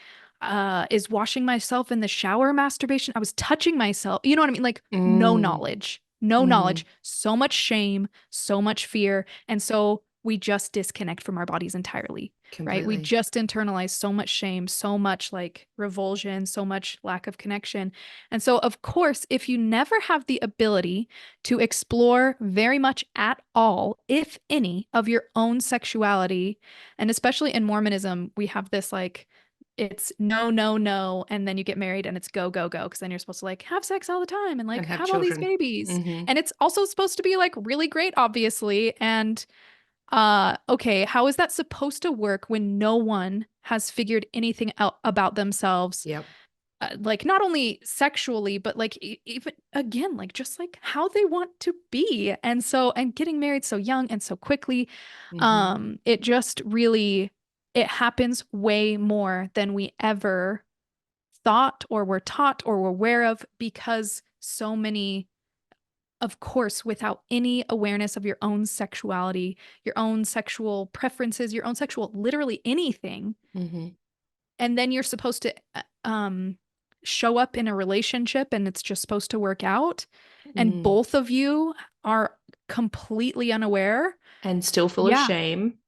is washing myself in the shower masturbation? I was touching myself, you know what I mean? Like no Mm. knowledge, no Mm-hmm. knowledge, so much shame, so much fear, and so we just disconnect from our bodies entirely, right? We Completely. just internalize so much shame, so much like revulsion, so much lack of connection. And so, of course, if you never have the ability to explore very much at all, if any, of your own sexuality, and especially in Mormonism, we have this like, it's no, no, no, and then you get married and it's go, go, go, because then you're supposed to like have sex all the time and And like have have all these children. babies. Mm-hmm. And it's also supposed to be like really great, obviously. And okay, how is that supposed to work when no one has figured anything out about themselves, Yep. like not only sexually but like even again like just like how they want to be, and so and getting married so young and so quickly, Mm-hmm. it just really it happens way more than we ever thought or were taught or were aware of, because so many, of course, without any awareness of your own sexuality, your own sexual preferences, your own sexual literally anything, Mm-hmm. and then you're supposed to show up in a relationship and it's just supposed to work out, and Mm. both of you are completely unaware. And still full of Yeah, shame.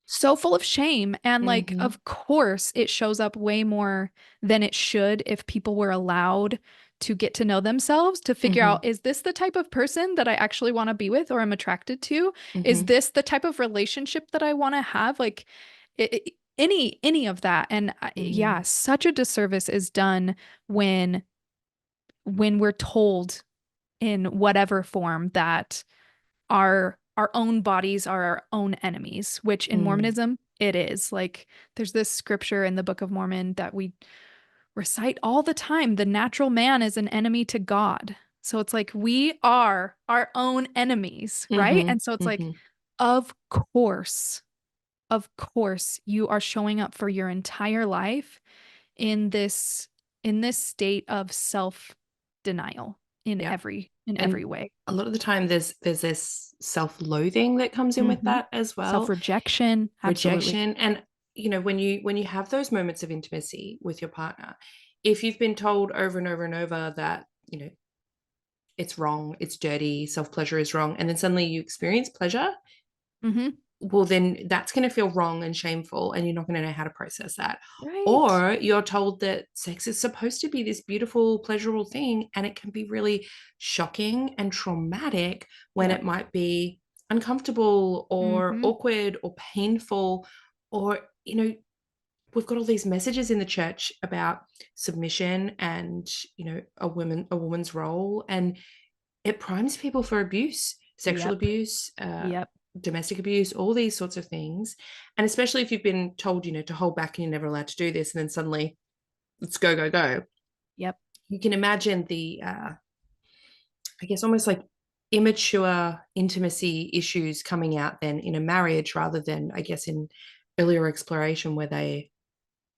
so full of shame. And like, Mm-hmm. of course, it shows up way more than it should if people were allowed to get to know themselves, to figure Mm-hmm. out, is this the type of person that I actually want to be with or am attracted to? Is Mm-hmm. this the type of relationship that I want to have? Like any of that. And yeah, Mm. such a disservice is done when we're told in whatever form that our own bodies are our own enemies, which in Mm. Mormonism it is. Like there's this scripture in the Book of Mormon that we recite all the time. The natural man is an enemy to God. So it's like we are our own enemies, right? Mm-hmm. And so it's like, Mm-hmm. of course, of course, you are showing up for your entire life in this state of self-denial in Yeah. every And way. a lot of the time there's this self-loathing that comes in with Hmm. that as well. Self-rejection, absolutely. Rejection. And when you have those moments of intimacy with your partner, if you've been told over and over and over that, it's wrong, it's dirty, self-pleasure is wrong, and then suddenly you experience pleasure, Hmm. well, then that's going to feel wrong and shameful, and you're not going to know how to process that. Right. Or you're told that sex is supposed to be this beautiful, pleasurable thing, and it can be really shocking and traumatic when Yep. it might be uncomfortable or Hmm. awkward or painful. Or, we've got all these messages in the church about submission and, a woman's role, and it primes people for abuse, sexual Yep. abuse, Yep. domestic abuse, all these sorts of things. And especially if you've been told, to hold back and you're never allowed to do this, and then suddenly let's go, go, go. Yep. You can imagine the, I guess, almost like immature intimacy issues coming out then in a marriage rather than, I guess, in earlier exploration where they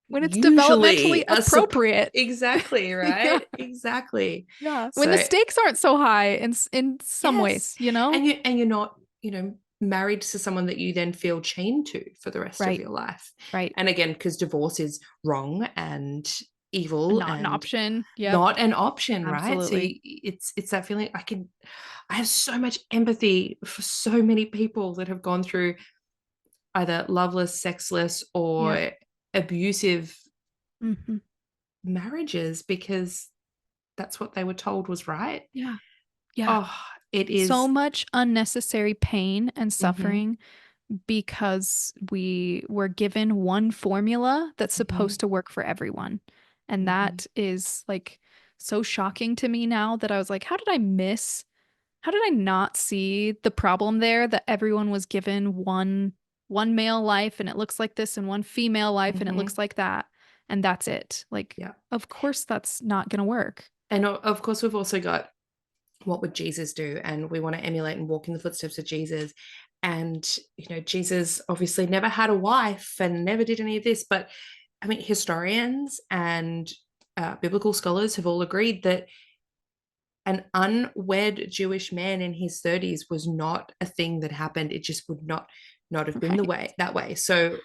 When it's developmentally usually are appropriate. exactly Yeah. right, exactly. Yeah. When the So stakes aren't so high in some yes, ways, you know? and you're not, married to someone that you then feel chained to for the rest of Right. your life. Right. And again, because divorce is wrong and evil Not an and option. Yep. not an option, right? So Absolutely. it's that feeling. I have so much empathy for so many people that have gone through either loveless, sexless, Yep. or abusive Hmm. marriages because that's what they were told was right. Yeah. Yeah. Oh, it So is. much unnecessary pain and Mhm, suffering because we were given one formula that's mhm, supposed to work for everyone. And mhm, that is like so shocking to me now that I was like, how did I not see the problem there that everyone was given one male life and it looks like this and one female life and it mhm. looks like that and that's it. Like, Yeah. of course that's not gonna work. And of course, we've also got what would Jesus do? And we want to emulate and walk in the footsteps of Jesus. And, Jesus obviously never had a wife and never did any of this. But I mean, historians and biblical scholars have all agreed that an unwed Jewish man in his 30s was not a thing that happened. It just would not have been the Right. way that way. So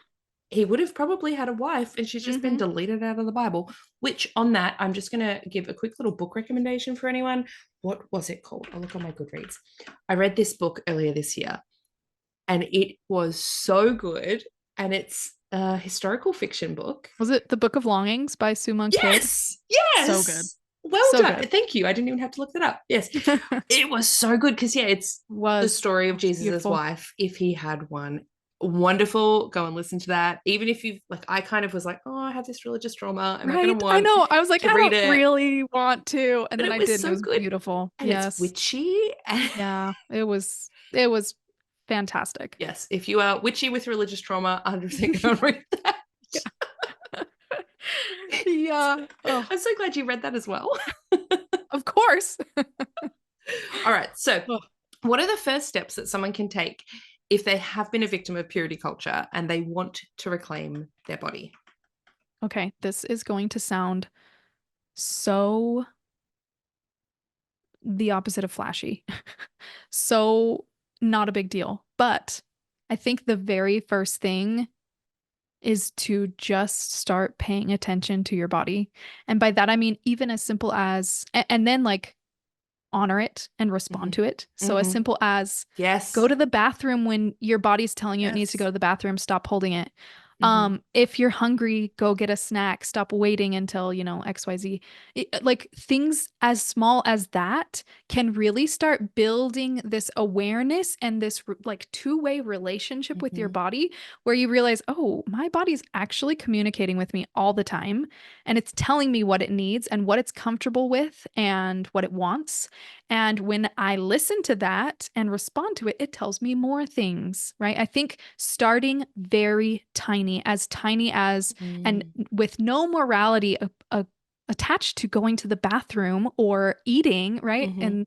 he would have probably had a wife and she's just been Hmm. deleted out of the Bible. Which on that, I'm just gonna give a quick little book recommendation for anyone. What was it called? I'll look on my Goodreads. I read this book earlier this year and it was so good. And it's a historical fiction book. Was it The Book of Longings by Sue Monk Kidd? Yes, So good. yes. Well So done. good. Thank you. I didn't even have to look that up. Yes. It was so good because, yeah, it's the Was story of oh, it's Jesus's beautiful. wife, if he had one. Wonderful. Go and listen to that. Even if you've, like, I kind of was like, oh, I have this religious trauma. Am I going Right? to I want know. I was like, to I read don't it? really want to. And But then it I was did, and it so was good. beautiful. And it's Yes. witchy. And Yeah. It was fantastic. yes, if you are witchy with religious trauma, 100% go and read that. Yeah. Yeah. Oh, I'm so glad you read that as well. of course. All right. So, Oh, what are the first steps that someone can take if they have been a victim of purity culture and they want to reclaim their body? okay. This is going to sound so the opposite of flashy. So not a big deal. But I think the very first thing is to just start paying attention to your body. And by that, I mean, even as simple as, and then like honor it and respond Mm-hmm. to it. So as Mm-hmm. simple as go Yes. to the bathroom when your body's telling you it needs to go Yes. to the bathroom, stop holding it. Mm-hmm. If you're hungry, go get a snack, stop waiting until, XYZ. Like things as small as that can really start building this awareness and this like two-way relationship with your Mm-hmm. body where you realize, oh, my body's actually communicating with me all the time and it's telling me what it needs and what it's comfortable with and what it wants. And when I listen to that and respond to it, it tells me more things, right? I think starting very tiny as, and Mm. with no morality attached to going to the bathroom or eating, right? Mm-hmm. In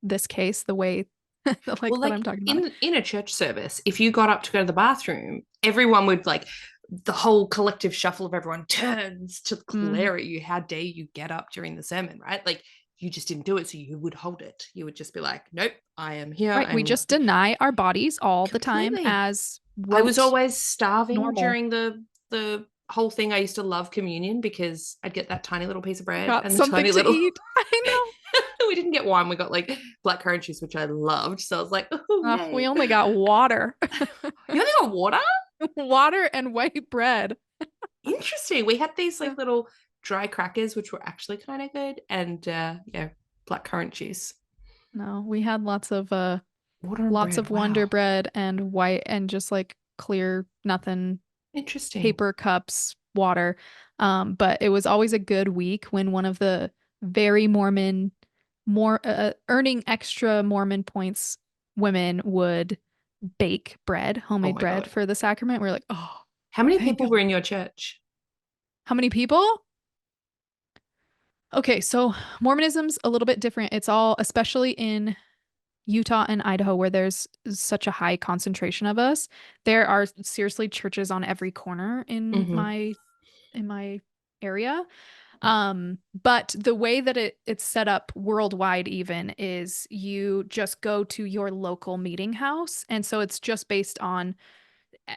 this case, the way Well, like that like I'm talking about it. in a church service, if you got up to go to the bathroom, everyone would like the whole collective shuffle of everyone turns to Mhm. glare at you. How dare you get up during the sermon, right? Like you just didn't do it, so you would hold it. You would just be like, "Nope, I am here," Right. We and just deny our bodies all the time completely. as I was rote always starving normal. during the whole thing. I used to love communion because I'd get that tiny little piece of bread Got and the something tiny to little. eat. I know. We didn't get wine. We got like blackcurrant juice, which I loved. So I was like, "Oh, We yay!" only got water. You only got water? Water and white bread. Interesting. We had these Yeah. like little dry crackers, which were actually kind of good, and yeah, blackcurrant juice. No, we had Water and lots bread. of Wonder Wow. Bread and white and just like clear nothing Interesting. paper cups, water. But it was always a good week when one of the very Mormon, more earning extra Mormon points women would bake bread, Oh homemade my bread God. for the sacrament. We're like, oh, How many thank people God. were in your church? How many people? Okay, so Mormonism's a little bit different. It's all, especially in Utah and Idaho, where there's such a high concentration of us. There are seriously churches on every corner Mm-hmm. in my area. But the way that it's set up worldwide even is you just go to your local meeting house. And so it's just based on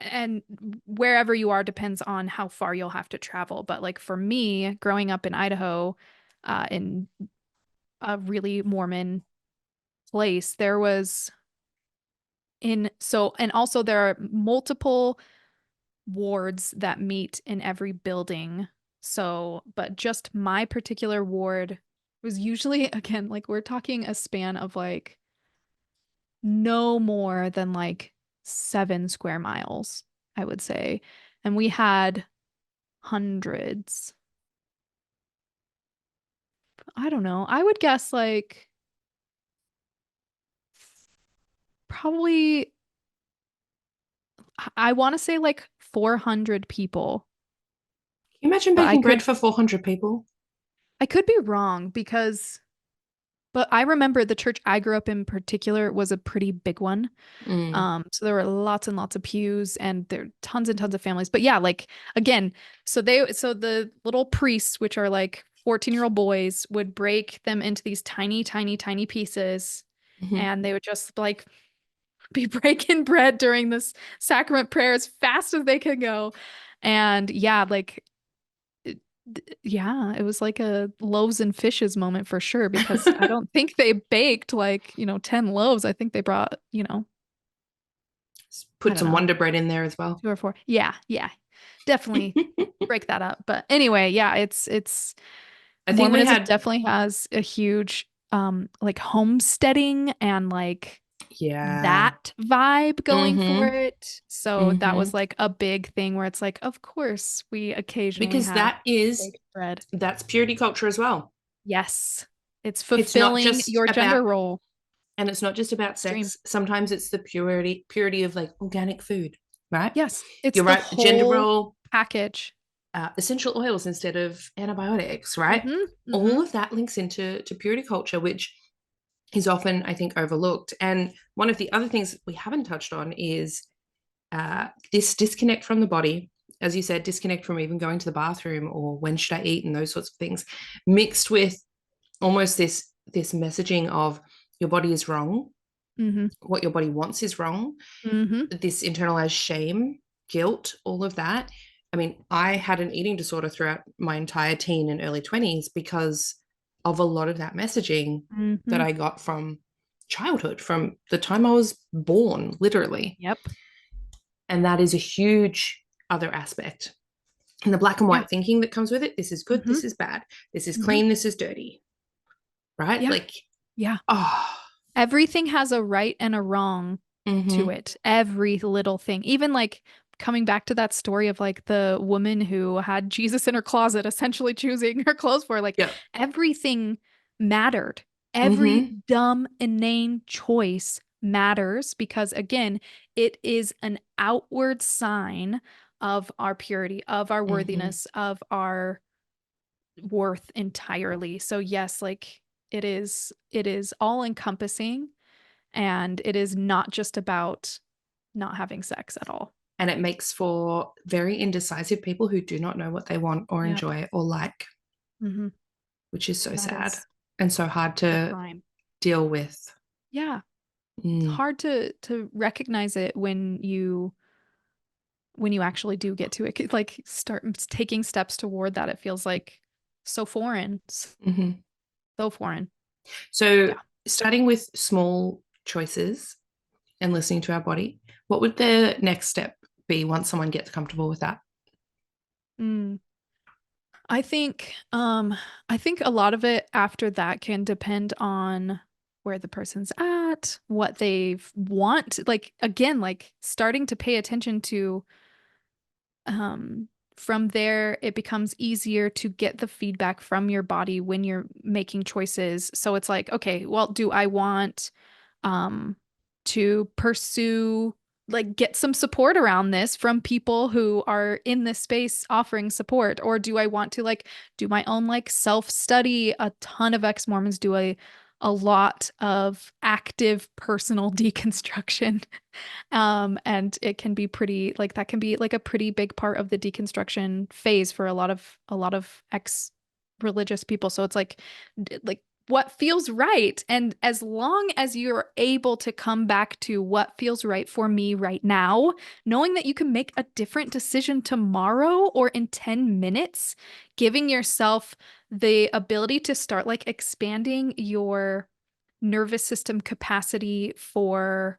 and wherever you are depends on how far you'll have to travel. But like for me, growing up in Idaho, in a really Mormon place, there was and also there are multiple wards that meet in every building. So, but just my particular ward was usually, again, like we're talking a span of like no more than like 7 square miles, I would say. And we had hundreds. I don't know. I would guess like probably, I want to say like 400 people, Can you imagine but baking bread for 400 people? I could be wrong because, but I remember the church I grew up in particular was a pretty big one. Mm. So there were lots and lots of pews and there are tons and tons of families. But yeah, like again, so the little priests, which are like 14-year-old boys, would break them into these tiny, tiny, tiny pieces. Hmm. And they would just like be breaking bread during this sacrament prayer as fast as they could go. And yeah, like yeah, it was like a loaves and fishes moment for sure because I don't think they baked like, 10 loaves. I think they brought, I Put don't some know, Wonder Bread in there as well. 2 or 4. Yeah, yeah. Definitely break that up. But anyway, yeah, it's I think we Mormonism had, definitely has a huge like homesteading and like yeah. that vibe going for Mm-hmm. it. So that Mm-hmm. was like a big thing where it's like, of course, we occasionally Because have that is, baked bread. that's purity culture as well. Yes. It's It's not fulfilling just your about, gender role. and it's not just about Dream. sex. Sometimes it's the purity of like organic food, right? Yes. It's You're the right. Gender whole role, package. essential oils instead of antibiotics, right? Mm-hmm. All Mm-hmm. of that links into purity culture, which is often, I think, overlooked. And one of the other things we haven't touched on is this disconnect from the body. As you said, disconnect from even going to the bathroom or when should I eat and those sorts of things, mixed with almost this messaging of your body is wrong, Mm-hmm. what your body wants is wrong, Mm-hmm. this internalized shame, guilt, all of that. I mean, I had an eating disorder throughout my entire teen and early 20s because of a lot of that messaging that Mm-hmm. I got from childhood, from the time I was born, literally. Yep. And that is a huge other aspect. And the black and Yeah. white thinking that comes with it, this is good, Mm-hmm. this is bad, this is Mm-hmm. clean, this is dirty, right? Yeah. Like, Yeah. oh, Everything has a right and a wrong to mm-hmm, it. Every little thing. Even like coming back to that story of like the woman who had Jesus in her closet, essentially choosing her clothes for, like yeah, everything mattered. Every mm-hmm, dumb, inane choice matters because, again, it is an outward sign of our purity, of our mm-hmm. worthiness, of our worth entirely. So yes, like it is all encompassing and it is not just about not having sex at all. And it makes for very indecisive people who do not know what they want or Yep. enjoy or like, Hmm. which is so That sad is and so hard a to crime. deal with. Yeah. It's Mm, hard to recognize it when you actually do get to it. Like start taking steps toward that. It feels like so foreign. mm-hmm. So foreign. So, Yeah. starting with small choices and listening to our body, what would the next step be once someone gets comfortable with that? Mm. I think I think a lot of it after that can depend on where the person's at, what they want. Like again, like starting to pay attention to from there it becomes easier to get the feedback from your body when you're making choices. So it's like, okay, well, do I want um to pursue like get some support around this from people who are in this space offering support, or do I want to like do my own like self-study? A ton of ex-Mormons do a lot of active personal deconstruction. And it can be pretty like that can be like a pretty big part of the deconstruction phase for a lot of ex religious people. So it's like what feels right. And as long as you're able to come back to what feels right for me right now, knowing that you can make a different decision tomorrow or in 10 minutes, giving yourself the ability to start like expanding your nervous system capacity for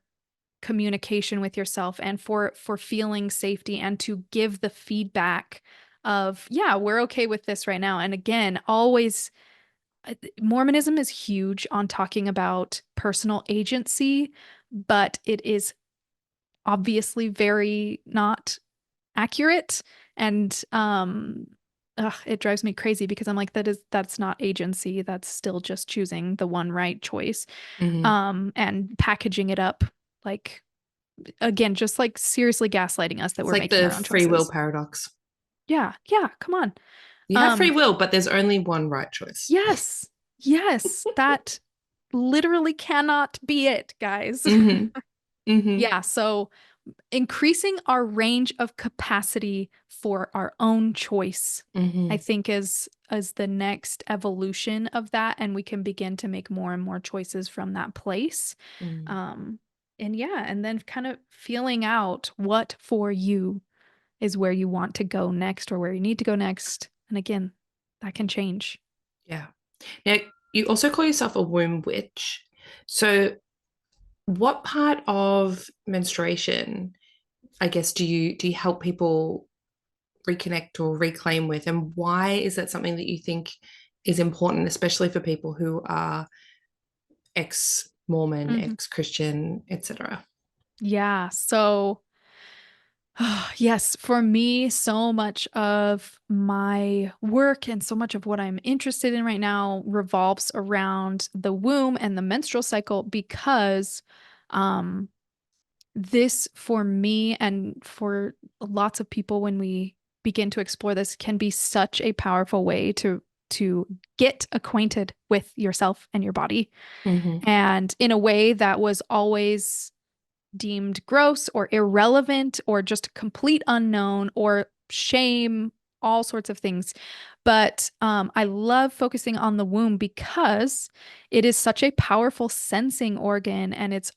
communication with yourself and for feeling safety and to give the feedback of, yeah, we're okay with this right now. And again, always Mormonism is huge on talking about personal agency, but it is obviously very not accurate. And it drives me crazy because I'm like, that's not agency. That's still just choosing the one right choice. Hmm. And packaging it up like, again, just like seriously gaslighting us that It's we're like making the our own free will choices. paradox. Yeah, yeah, come on. You have free Um, will, but there's only one right choice. yes, yes, that literally cannot be it, guys. Hmm. Hmm. Yeah, so increasing our range of capacity for our own choice, I Hmm. think is the next evolution of that, and we can begin to make more and more choices from that place. Mm. Um, and yeah, and then kind of feeling out what for you is where you want to go next or where you need to go next. And again, that can change. Yeah. Now, you also call yourself a womb witch. So, what part of menstruation, I guess, do you help people reconnect or reclaim with, and why is that something that you think is important, especially for people who are ex-Mormon, Mhm. ex-Christian, etc.? Yeah. So, yes, for me, so much of my work and so much of what I'm interested in right now revolves around the womb and the menstrual cycle because um, this, for me and for lots of people, when we begin to explore this, can be such a powerful way to get acquainted with yourself and your body, Hmm. and in a way that was always deemed gross or irrelevant or just a complete unknown or shame, all sorts of things. But I love focusing on the womb because it is such a powerful sensing organ, and it's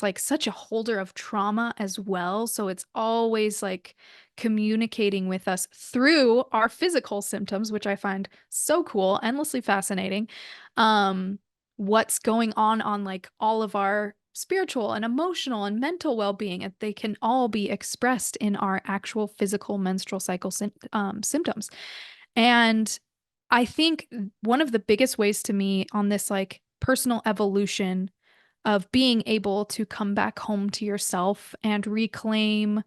like such a holder of trauma as well. So it's always like communicating with us through our physical symptoms, which I find so cool, endlessly fascinating. Um, what's going on like all of our spiritual and emotional and mental well-being, and they can all be expressed in our actual physical menstrual cycle symptoms. And I think one of the biggest ways to me on this like personal evolution of being able to come back home to yourself and reclaim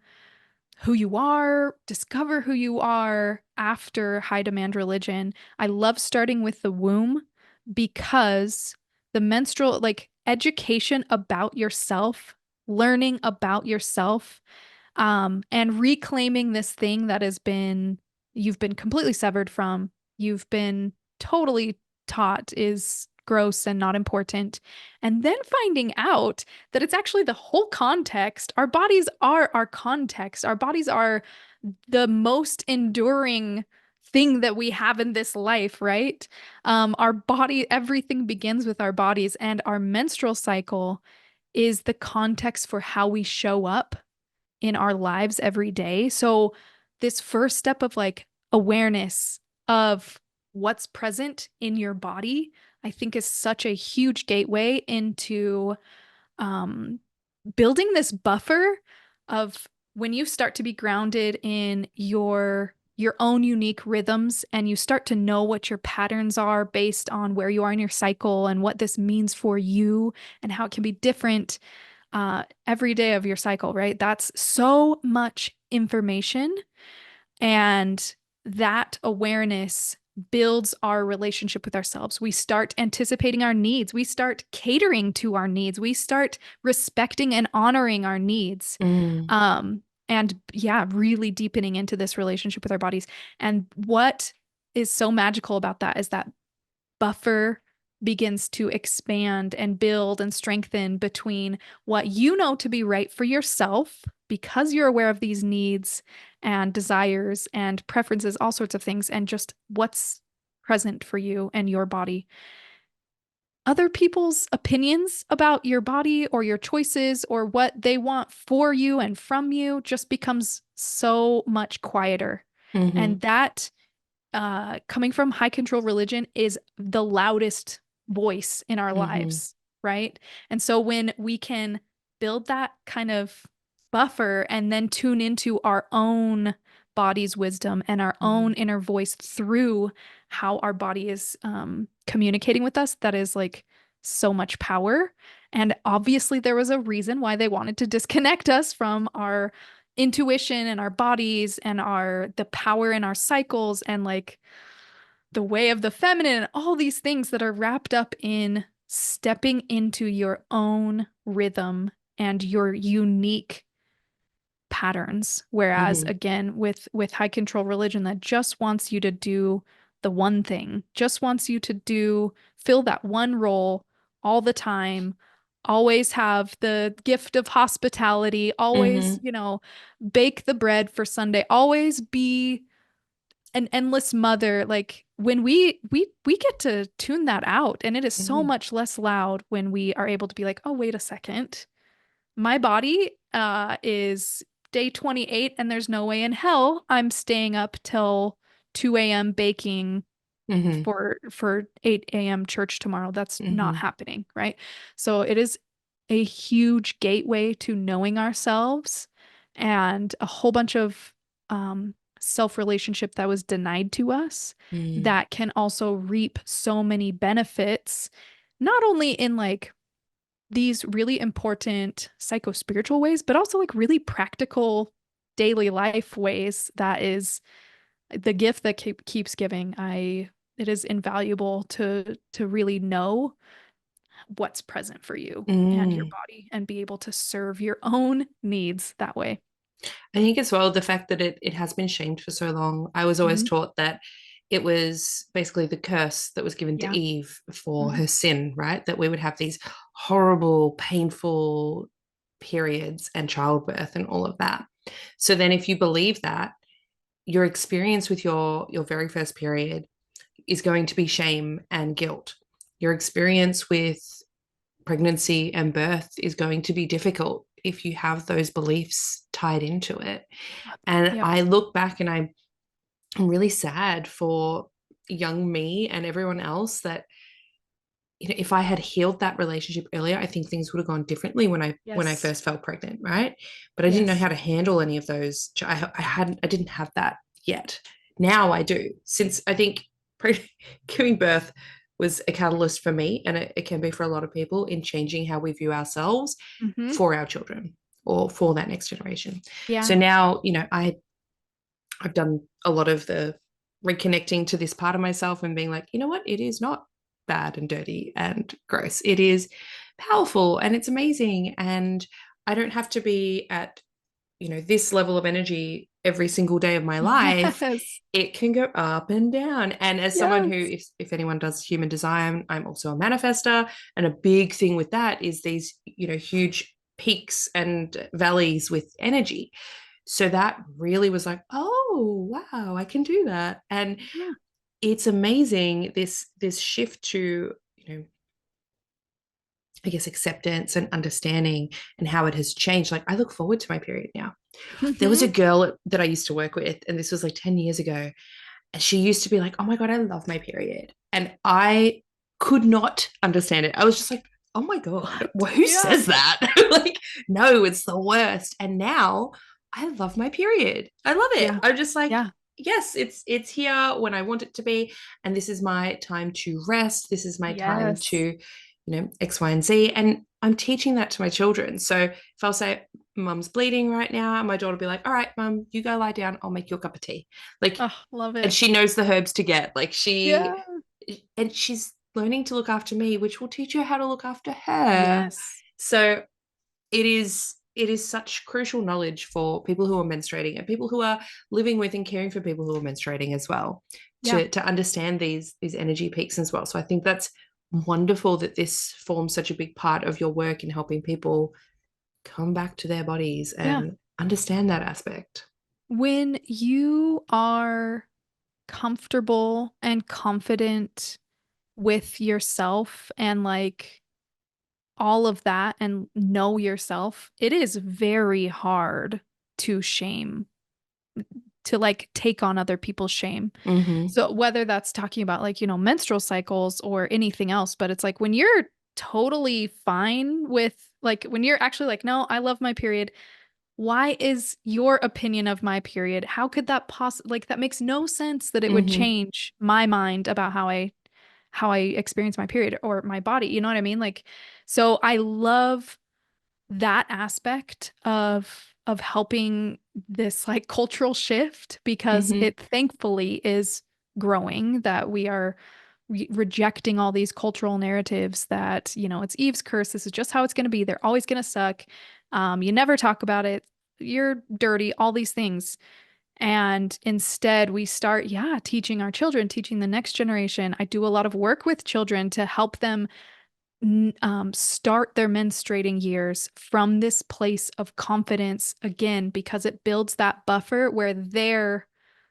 who you are, discover who you are after high demand religion. I love starting with the womb because the menstrual, like education about yourself, learning about yourself, and reclaiming this thing that you've been completely severed from, you've been totally taught is gross and not important, and then finding out that it's actually the whole context. Our bodies are our context. Our bodies are the most enduring thing that we have in this life, right? Our body, everything begins with our bodies, and our menstrual cycle is the context for how we show up in our lives every day. So, this first step of like awareness of what's present in your body, I think is such a huge gateway into um, building this buffer of when you start to be grounded in your own unique rhythms and you start to know what your patterns are based on where you are in your cycle and what this means for you and how it can be different every day of your cycle, right? That's so much information. And that awareness builds our relationship with ourselves. We start anticipating our needs. We start catering to our needs. We start respecting and honoring our needs. Mm. And yeah, really deepening into this relationship with our bodies. And what is so magical about that is that buffer begins to expand and build and strengthen between what you know to be right for yourself because you're aware of these needs and desires and preferences, all sorts of things, and just what's present for you and your body. other people's opinions about your body or your choices or what they want for you and from you just becomes so much quieter. Mm-hmm. And that coming from high control religion is the loudest voice in our Mm-hmm. lives, right? And so when we can build that kind of buffer and then tune into our own body's wisdom and our own inner voice through how our body is communicating with us, that is like so much power. And obviously, there was a reason why they wanted to disconnect us from our intuition and our bodies and our the power in our cycles and like the way of the feminine and all these things that are wrapped up in stepping into your own rhythm and your unique patterns. Whereas Mm-hmm. again, with high control religion that just wants you to do the one thing, just wants you to do fill that one role all the time, always have the gift of hospitality, always, Mm-hmm. bake the bread for Sunday, always be an endless mother. Like when we get to tune that out, and it is so Mm-hmm. much less loud when we are able to be like, oh, wait a second, my body is day 28 and there's no way in hell I'm staying up till 2 a.m. baking Mm-hmm. for 8 a.m. church tomorrow. That's not Mm-hmm. happening, right? So it is a huge gateway to knowing ourselves and a whole bunch of self-relationship that was denied to us Mm-hmm. that can also reap so many benefits, not only in like these really important psycho-spiritual ways, but also like really practical daily life ways. That is the gift that keeps giving. It is invaluable to really know what's present for you and your Mm. body and be able to serve your own needs that way. I think as well the fact that it has been shamed for so long. I was always Hmm. taught that it was basically the curse that was given to Yeah. Eve for Hmm. her sin, right? That we would have these horrible, painful periods and childbirth and all of that. So then if you believe that, your experience with your very first period is going to be shame and guilt. Your experience with pregnancy and birth is going to be difficult if you have those beliefs tied into it. And Yep. I look back and I'm really sad for young me and everyone else that if I had healed that relationship earlier, I think things would have gone differently when I Yes. first felt pregnant, right? But I didn't know Yes. how to handle any of those. I didn't have that yet. Now I do. Since I think giving birth was a catalyst for me, and it can be for a lot of people in changing how we view ourselves Hmm. for our children or for that next generation. Yeah. So now, I've done a lot of the reconnecting to this part of myself and being like, you know what? It is not bad and dirty and gross. It is powerful and it's amazing. And I don't have to be at, this level of energy every single day of my life. Yes. It can go up and down. And as someone who, Yes. if anyone does human design, I'm also a manifester. And a big thing with that is these, huge peaks and valleys with energy. So that really was like, oh wow, I can do that. And Yeah. it's amazing this shift to, I guess acceptance and understanding and how it has changed. Like I look forward to my period now. There was Hmm. a girl that I used to work with, and this was like 10 years ago. And she used to be like, oh my God, I love my period. And I could not understand it. I was just like, oh my God, What? who Yeah. says that? Like, no, it's the worst. And now I love my period. I love it. Yeah. I'm just like, Yeah. yes, it's here when I want it to be. And this is my time to rest. This is my time to, Yes. X, Y, and Z. And I'm teaching that to my children. So if I'll say, Mum's bleeding right now, and my daughter will be like, all right, Mum, you go lie down. I'll make you a cup of tea. Like, Oh, love and it. she knows the herbs to get. Like Yeah. and she's learning to look after me, which will teach her how to look after her. Yes. So it is such crucial knowledge for people who are menstruating and people who are living with and caring for people who are menstruating as well, Yeah. to understand these energy peaks as well. So I think that's wonderful that this forms such a big part of your work in helping people come back to their bodies Yeah. and understand that aspect. When you are comfortable and confident with yourself and like all of that and know yourself, it is very hard to shame, to like take on other people's shame. Mm-hmm. So whether that's talking about like, menstrual cycles or anything else, but it's like when you're totally fine with like when you're actually like, no, I love my period. Why is your opinion of my period? How could that like that makes no sense that it would Mm-hmm. change my mind about how I experience my period or my body. You know what I mean? Like, so I love that aspect of helping this like cultural shift because Mm-hmm. it thankfully is growing, that we are rejecting all these cultural narratives that, it's Eve's curse, this is just how it's going to be, they're always going to suck, you never talk about it, you're dirty, all these things. And instead, we start, yeah, teaching our children, teaching the next generation. I do a lot of work with children to help them start their menstruating years from this place of confidence, again, because it builds that buffer where their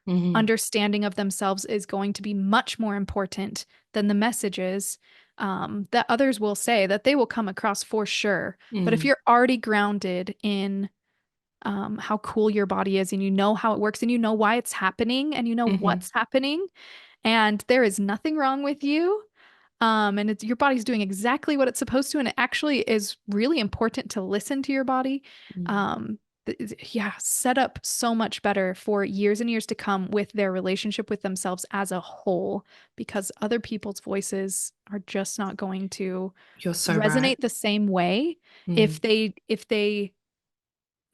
Mm-hmm. understanding of themselves is going to be much more important than the messages that others will say that they will come across for sure. But if Mm-hmm. you're already grounded in how cool your body is and you know how it works and you know why it's happening and you know Mm-hmm. what's happening and there is nothing wrong with you, and your body's doing exactly what it's supposed to, and it actually is really important to listen to your body. um yeah, set up so much better for years and years to come with their relationship with themselves as a whole, because other people's voices are just not going to You're so right. resonate the same way Mm. if they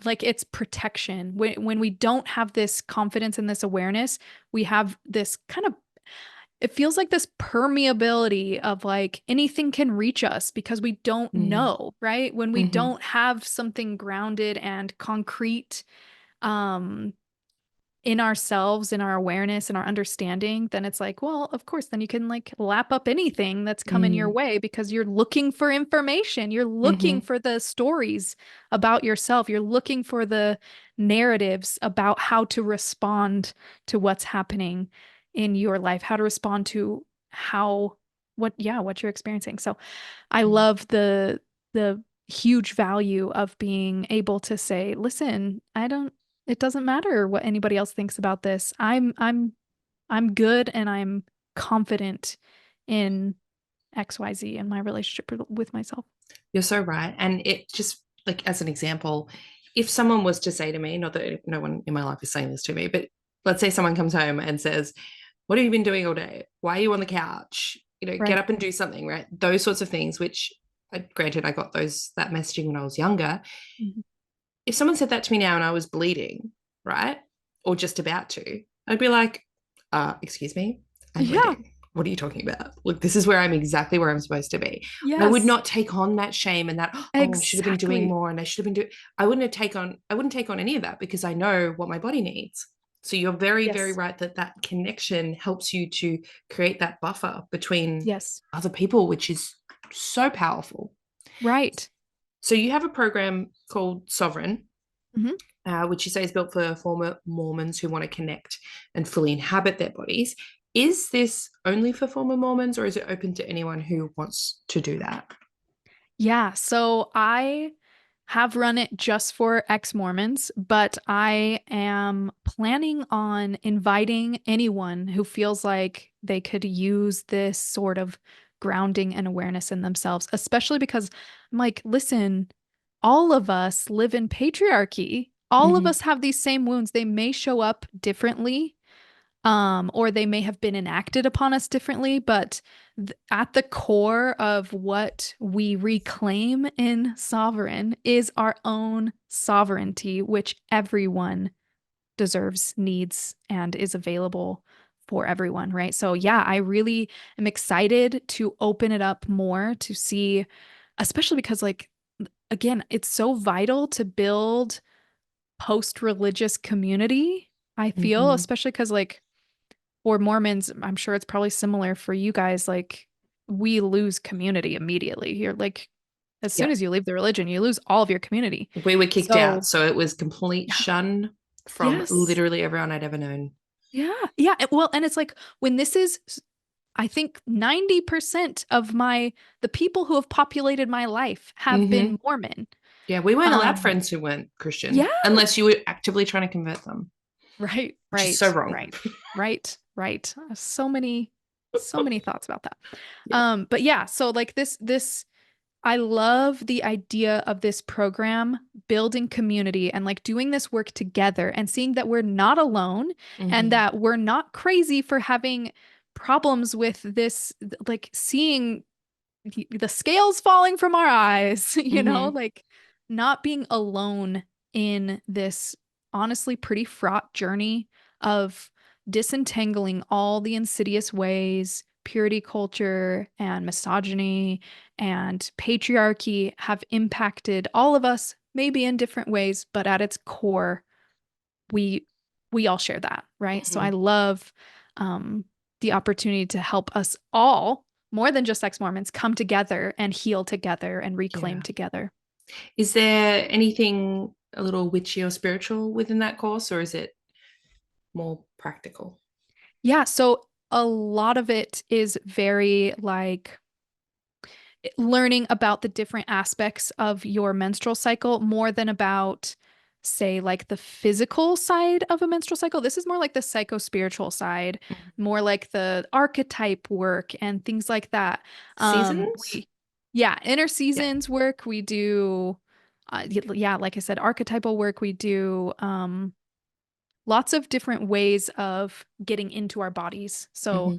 like, it's protection. When we don't have this confidence and this awareness, we have this kind of, it feels like this permeability of like anything can reach us because we don't Mm. know, right? When we Mm-hmm. don't have something grounded and concrete, um, in ourselves, in our awareness, in our understanding, then it's like, well, of course, then you can like lap up anything that's coming your Mm. way because you're looking for information. You're looking Mm-hmm. for the stories about yourself. You're looking for the narratives about how to respond to what's happening in your life, how to respond to what you're experiencing. So I love the huge value of being able to say, listen, it doesn't matter what anybody else thinks about this. I'm good and I'm confident in XYZ and my relationship with myself. You're so right. And it just like as an example, if someone was to say to me, not that no one in my life is saying this to me, but let's say someone comes home and says, what have you been doing all day? Why are you on the couch? Get Right. up and do something, right? Those sorts of things, which granted, I got that messaging when I was younger. Mhm. If someone said that to me now and I was bleeding, right? Or just about to, I'd be like, excuse me, I'm Yeah. bleeding. What are you talking about? Look, this is where I'm exactly where I'm supposed to be. I would Yes. not take on that shame and that, oh, I should have been doing Exactly. more and I should have been doing. I wouldn't take on any of that because I know what my body needs. So you're very, very Yes. right that connection helps you to create that buffer between Yes. other people, which is so powerful. Right. So you have a program called Sovereign, Hmm. which you say is built for former Mormons who want to connect and fully inhabit their bodies. Is this only for former Mormons or is it open to anyone who wants to do that? Yeah. So I have run it just for ex-Mormons, but I am planning on inviting anyone who feels like they could use this sort of grounding and awareness in themselves, especially because I'm like, listen, all of us live in patriarchy. All of Mm-hmm. us have these same wounds. They may show up differently, or they may have been enacted upon us differently, but at the core of what we reclaim in sovereign is our own sovereignty, which everyone deserves, needs, and is available for everyone, right? So, yeah, I really am excited to open it up more to see, especially because, like, again, it's so vital to build post-religious community, I feel, Mm-hmm. especially because, like, for Mormons, I'm sure it's probably similar for you guys. Like, we lose community immediately. You're like, as soon Yeah. as you leave the religion, you lose all of your community. We were kicked out. So, So it was complete yeah, shun from yes. literally everyone I'd ever known. Yeah. Yeah. Well, and it's like when this is I think 90% of the people who have populated my life have Mm-hmm. been Mormon. Yeah, we weren't allowed Um, friends who weren't Christian yeah, unless you were actively trying to convert them, right, which is so right, wrong. right, right. So many thoughts about that. Yeah. But yeah, so like this I love the idea of this program building community and like doing this work together and seeing that we're not alone and Mm-hmm. that we're not crazy for having problems with this, like seeing the scales falling from our eyes, Mm-hmm. like not being alone in this honestly pretty fraught journey of disentangling all the insidious ways purity culture and misogyny and patriarchy have impacted all of us, maybe in different ways, but at its core, we we all share that, right? So I Mm-hmm. love um, the opportunity to help us all, more than just ex-Mormons, come together and heal together and reclaim Yeah. together. Is there anything a little witchy or spiritual within that course, or is it more practical? Yeah, so a lot of it is very like learning about the different aspects of your menstrual cycle more than about, say, like the physical side of a menstrual cycle. This is more like the psycho-spiritual side, Mhm. more like the archetype work and things like that. Seasons? Yeah, inner Yeah. seasons work. We do, yeah, like I said, archetypal work. We do lots of different ways of getting into our bodies. So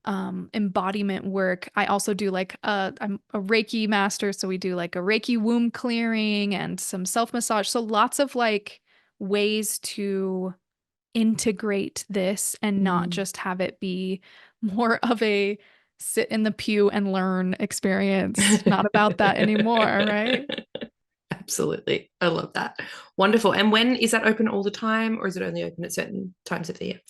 Mm-hmm. embodiment work. I also do like I'm a Reiki master, so we do like a Reiki womb clearing and some self massage. So lots of like ways to integrate this and not Mm. just have it be more of a sit in the pew and learn experience. Not about that anymore, right? Absolutely. I love that. Wonderful. And when is that open all the time, or is it only open at certain times of the year?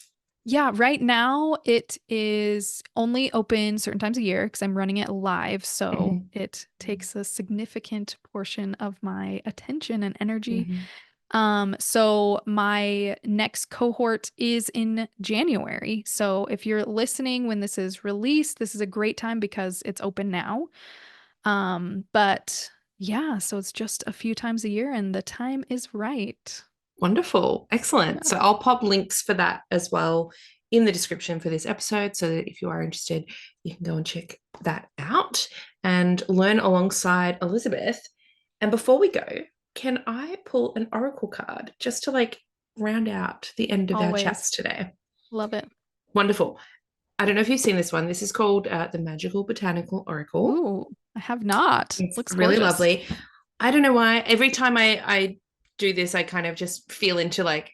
Yeah, right now it is only open certain times a year because I'm running it live. So Mm-hmm. it takes a significant portion of my attention and energy. Mm-hmm. So my next cohort is in January. So if you're listening when this is released, this is a great time because it's open now. But yeah, so it's just a few times a year and the time is right. Wonderful. Excellent. Yeah. So I'll pop links for that as well in the description for this episode so that if you are interested, you can go and check that out and learn alongside Elizabeth. And before we go, can I pull an oracle card just to like round out the end of our chats Always today? love it. Wonderful. I don't know if you've seen this one. This is called the Magical Botanical Oracle. Ooh, I have not. It's Looks really gorgeous. lovely. I don't know why. Every time I do this, I kind of just feel into like,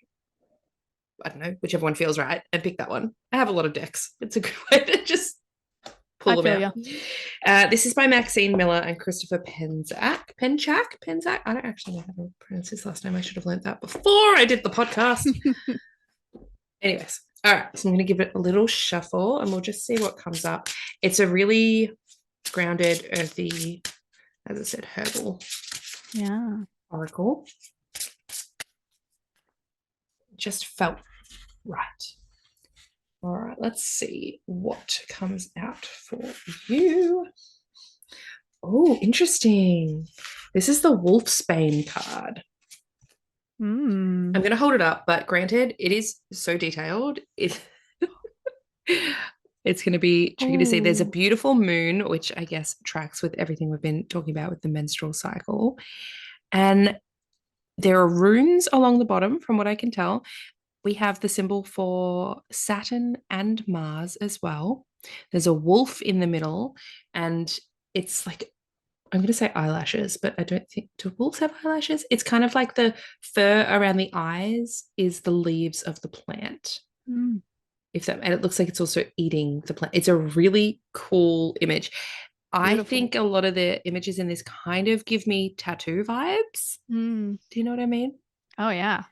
I don't know, whichever one feels right and pick that one. I have a lot of decks. It's a good way to just I pull them feel out. you. This is by Maxine Miller and Christopher Penzak. I don't actually know how to pronounce his last name. I should have learned that before I did the podcast. Anyways, all right. So I'm going to give it a little shuffle and we'll just see what comes up. It's a really grounded, earthy, as I said, herbal Yeah. oracle. Just felt right. All right, let's see what comes out for you. Oh, interesting. This is the Wolfsbane card. Mm. I'm going to hold it up, but granted, it is so detailed. It's going to be tricky to see. There's a Oh. beautiful moon, which I guess tracks with everything we've been talking about with the menstrual cycle. And there are runes along the bottom, from what I can tell. We have the symbol for Saturn and Mars as well. There's a wolf in the middle, and it's like, I'm going to say eyelashes, but I don't think, do wolves have eyelashes? It's kind of like the fur around the eyes is the leaves of the plant. Mm. If that, and it looks like it's also eating the plant. It's a really cool image. I Beautiful. think a lot of the images in this kind of give me tattoo vibes. Mm. Do you know what I mean? Oh yeah.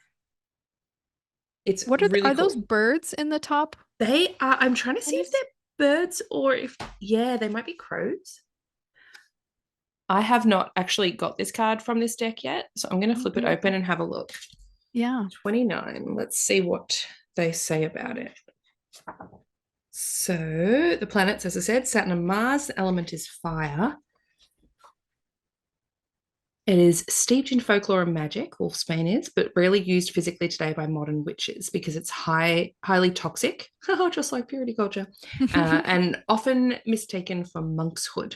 It's What really are those cool. birds in the top? They are, I'm trying to see if Images? they're birds or if, yeah, they might be crows. I have not actually got this card from this deck yet, so I'm going to Oh, flip it open beautiful. and have a look. Yeah. 29. Let's see what they say about it. So the planets, as I said, Saturn and Mars, the element is fire. It is steeped in folklore and magic, wolfsbane is, but rarely used physically today by modern witches because it's highly toxic, just like purity culture, and often mistaken for monkshood.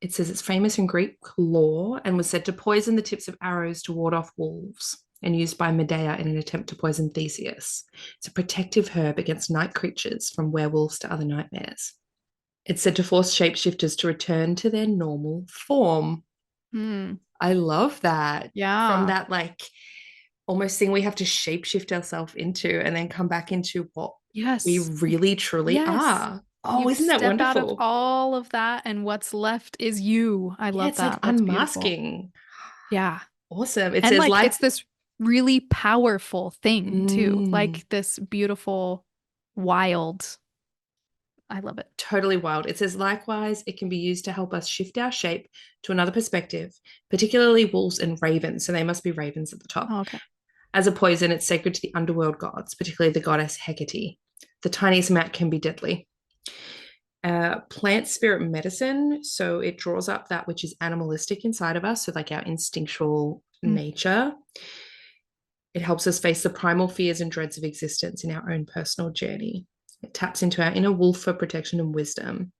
It says it's famous in Greek lore and was said to poison the tips of arrows to ward off wolves and used by Medea in an attempt to poison Theseus. It's a protective herb against night creatures from werewolves to other nightmares. It's said to force shapeshifters to return to their normal form. I love that. From Yeah. that, like, almost thing we have to shapeshift ourselves into and then come back into what we Yes. really truly Yes. are. Oh, You isn't that step out of wonderful? all of that, and what's left is you. I Yeah, love it's like that. That's beautiful. unmasking. Yeah. Awesome. It And says like like, it's this really powerful thing too. mm, Like this beautiful, wild. I love it. totally wild. It says likewise, it can be used to help us shift our shape to another perspective, particularly wolves and ravens. So they must be ravens at the top. Oh, okay. As a poison, it's sacred to the underworld gods, particularly the goddess Hecate. The tiniest amount can be deadly. Plant spirit medicine, so it draws up that which is animalistic inside of us, so like our instinctual Mm. nature. It helps us face the primal fears and dreads of existence in our own personal journey. It taps into our inner wolf for protection and wisdom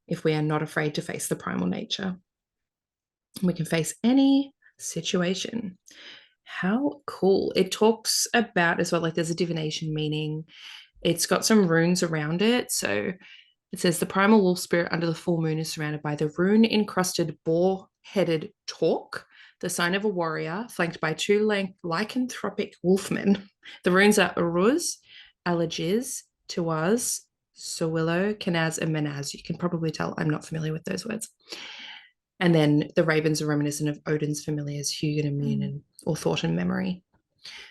if we are not afraid to face the primal nature. We can face any situation. How cool. It talks about as well, like there's a divination meaning. It's got some runes around it. So it says the primal wolf spirit under the full moon is surrounded by the rune encrusted boar headed Torque, the sign of a warrior, flanked by two lycanthropic wolfmen. The runes are Uruz, Alagiz, Tuaz, Sowillo, Kanaz, and Manaz. You can probably tell I'm not familiar with those words. And then the ravens are reminiscent of Odin's familiars, Hugin and Mun, Mm. and or thought and memory.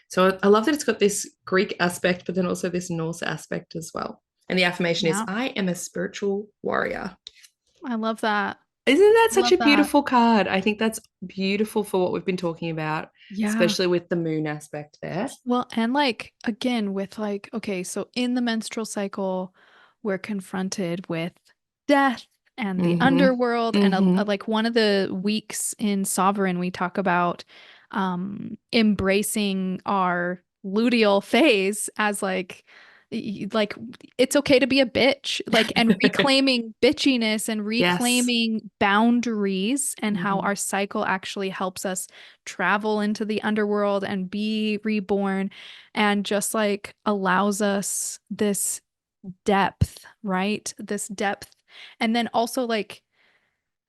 So I love that it's got this Greek aspect, but then also this Norse aspect as well. And the affirmation is, Yeah. I am a spiritual warrior. I love that. Isn't that I such love a that. beautiful card? I think that's beautiful for what we've been talking about, Yeah. especially with the moon aspect there. Well, and like again with like, okay, so in the menstrual cycle, we're confronted with death and the Mm-hmm. underworld. And Mm-hmm. like one of the weeks in Sovereign, we talk about embracing our luteal phase as like it's okay to be a bitch, like, and reclaiming bitchiness and Yes. reclaiming boundaries, and how Mm-hmm. our cycle actually helps us travel into the underworld and be reborn, and just like allows us this depth, right? This depth. And then also like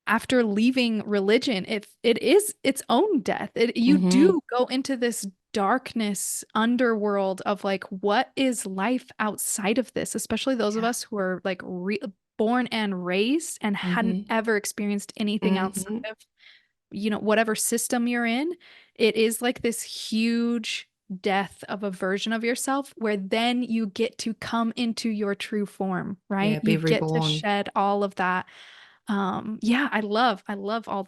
after leaving religion, it is its own death. You Mm-hmm. do go into this darkness underworld of like, what is life outside of this? Especially those of Yeah. us who are like born and raised and hadn't Mm-hmm. ever experienced anything outside Mm-hmm. of, whatever system you're in. It is like this huge death of a version of yourself where then you get to come into your true form, right? Yeah, be You get to reborn. shed all of that. Yeah, I love all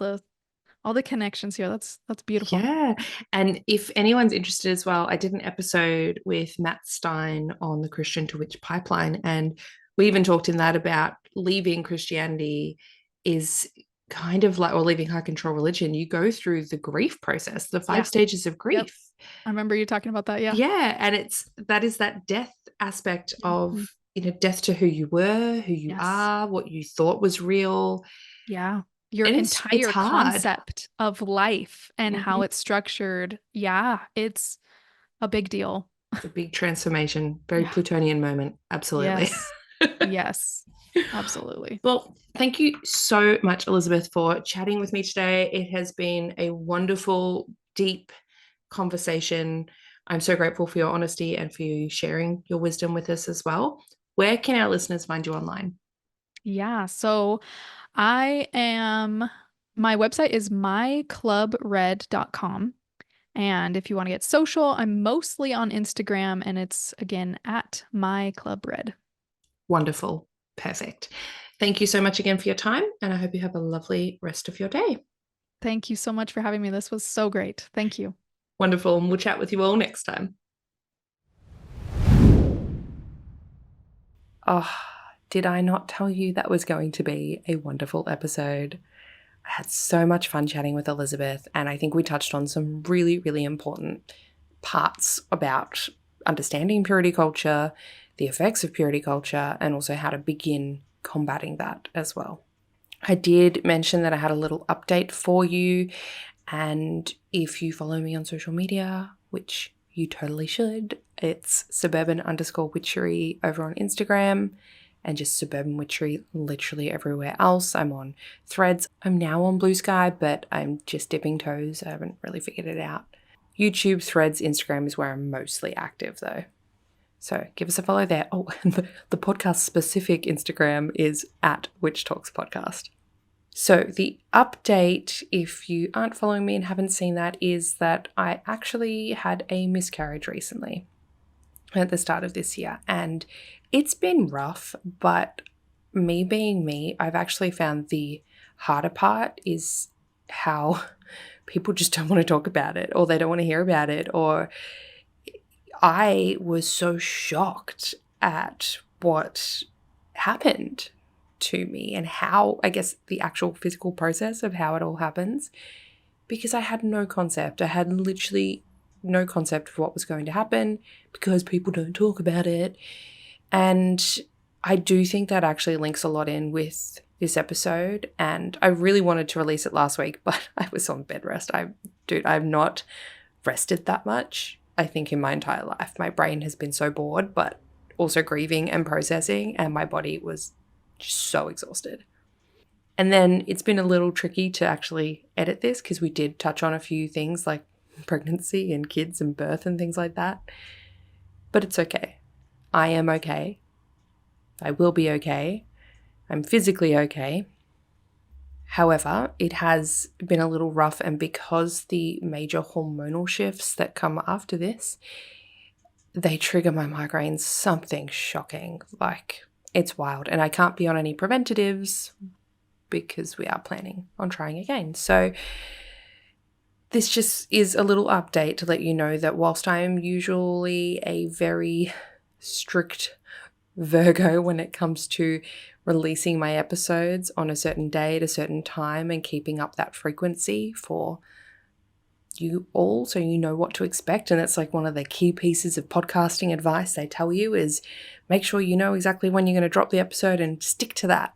the connections here. That's beautiful. Yeah. And if anyone's interested as well, I did an episode with Matt Stein on the Christian to Witch pipeline. And we even talked in that about leaving Christianity is kind of like, or leaving high control religion. You go through the grief process, the five Yeah. stages of Yep. grief. I remember you talking about that. Yeah. Yeah. And that is that death aspect Mhm. of, death to who you were, who you Yes. are, what you thought was real. Yeah. Your And it's entire hard. concept of life and how Mhm. it's structured. Yeah, it's a big deal. It's a big transformation, very Yeah. Plutonian moment. Absolutely. Yes. Yes. Absolutely. Well, thank you so much, Elizabeth, for chatting with me today. It has been a wonderful, deep conversation. I'm so grateful for your honesty and for you sharing your wisdom with us as well. Where can our listeners find you online? Yeah. So I am, my website is myclubred.com. And if you want to get social, I'm mostly on Instagram, and it's again at myclubred. Wonderful. Perfect. Thank you so much again for your time, and I hope you have a lovely rest of your day. Thank you so much for having me. This was so great. Thank you. Wonderful. And we'll chat with you all next time. Oh, did I not tell you that was going to be a wonderful episode? I had so much fun chatting with Elizabeth, and I think we touched on some really, really important parts about understanding purity culture, the effects of purity culture, and also how to begin combating that as well. I did mention that I had a little update for you, and if you follow me on social media, which you totally should, it's Suburban_witchery over on Instagram, and just Suburban Witchery literally everywhere else. I'm on Threads. I'm now on Blue Sky, but I'm just dipping toes. I haven't really figured it out. YouTube, Threads, Instagram is where I'm mostly active though. So give us a follow there. Oh, and the podcast specific Instagram is at Witch Talks Podcast. So the update, if you aren't following me and haven't seen that, is that I actually had a miscarriage recently at the start of this year. And it's been rough, but me being me, I've actually found the harder part is how people just don't want to talk about it, or they don't want to hear about it, or I was so shocked at what happened to me and how, I guess, the actual physical process of how it all happens, because I had no concept. I had literally no concept of what was going to happen because people don't talk about it. And I do think that actually links a lot in with this episode, and I really wanted to release it last week, but I was on bed rest. I've not rested that much, I think, in my entire life. My brain has been so bored, but also grieving and processing, and my body was just so exhausted. And then it's been a little tricky to actually edit this because we did touch on a few things like pregnancy and kids and birth and things like that. But it's okay. I am okay. I will be okay. I'm physically okay. However, it has been a little rough, and because the major hormonal shifts that come after this, they trigger my migraines something shocking. Like, it's wild. And I can't be on any preventatives because we are planning on trying again. So this just is a little update to let you know that whilst I'm usually a very strict Virgo when it comes to releasing my episodes on a certain day at a certain time and keeping up that frequency for you all so you know what to expect, and that's like one of the key pieces of podcasting advice they tell you is make sure you know exactly when you're going to drop the episode and stick to that.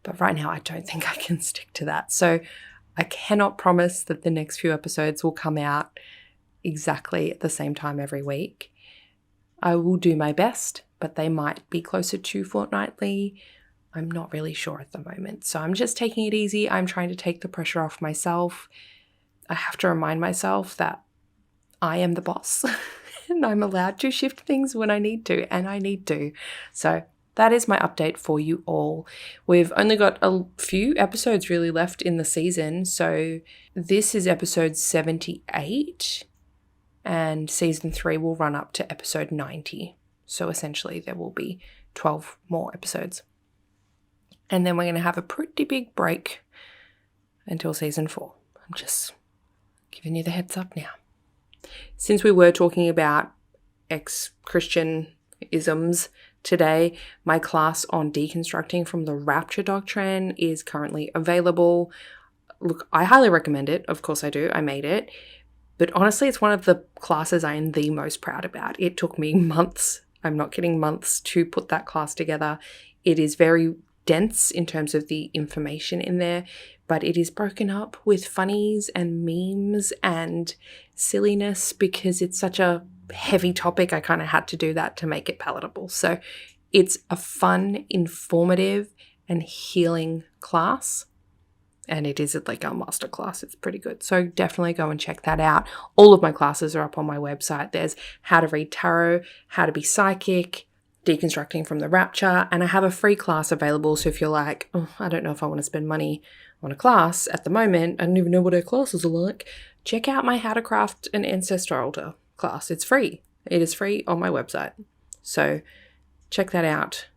But right now I don't think I can stick to that. So I cannot promise that the next few episodes will come out exactly at the same time every week. I will do my best, but they might be closer to fortnightly. I'm not really sure at the moment. So I'm just taking it easy. I'm trying to take the pressure off myself. I have to remind myself that I am the boss and I'm allowed to shift things when I need to, and I need to. So that is my update for you all. We've only got a few episodes really left in the season. So this is episode 78 and season 3 will run up to episode 90. So essentially there will be 12 more episodes. And then we're going to have a pretty big break until season 4. I'm just giving you the heads up now. Since we were talking about ex-Christian isms today, my class on deconstructing from the rapture doctrine is currently available. Look, I highly recommend it. Of course I do. I made it. But honestly, it's one of the classes I am the most proud about. It took me months, I'm not kidding, months to put that class together. It is very dense in terms of the information in there, but it is broken up with funnies and memes and silliness because it's such a heavy topic. I kind of had to do that to make it palatable. So it's a fun, informative, and healing class. And it is like a master class. It's pretty good. So definitely go and check that out. All of my classes are up on my website. There's how to read tarot, how to be psychic, deconstructing from the rapture, and I have a free class available. So if you're like, oh, I don't know if I want to spend money on a class at the moment, I don't even know what our classes are like, check out my How to Craft an Ancestor Altar class. It's free. It is free on my website. So check that out.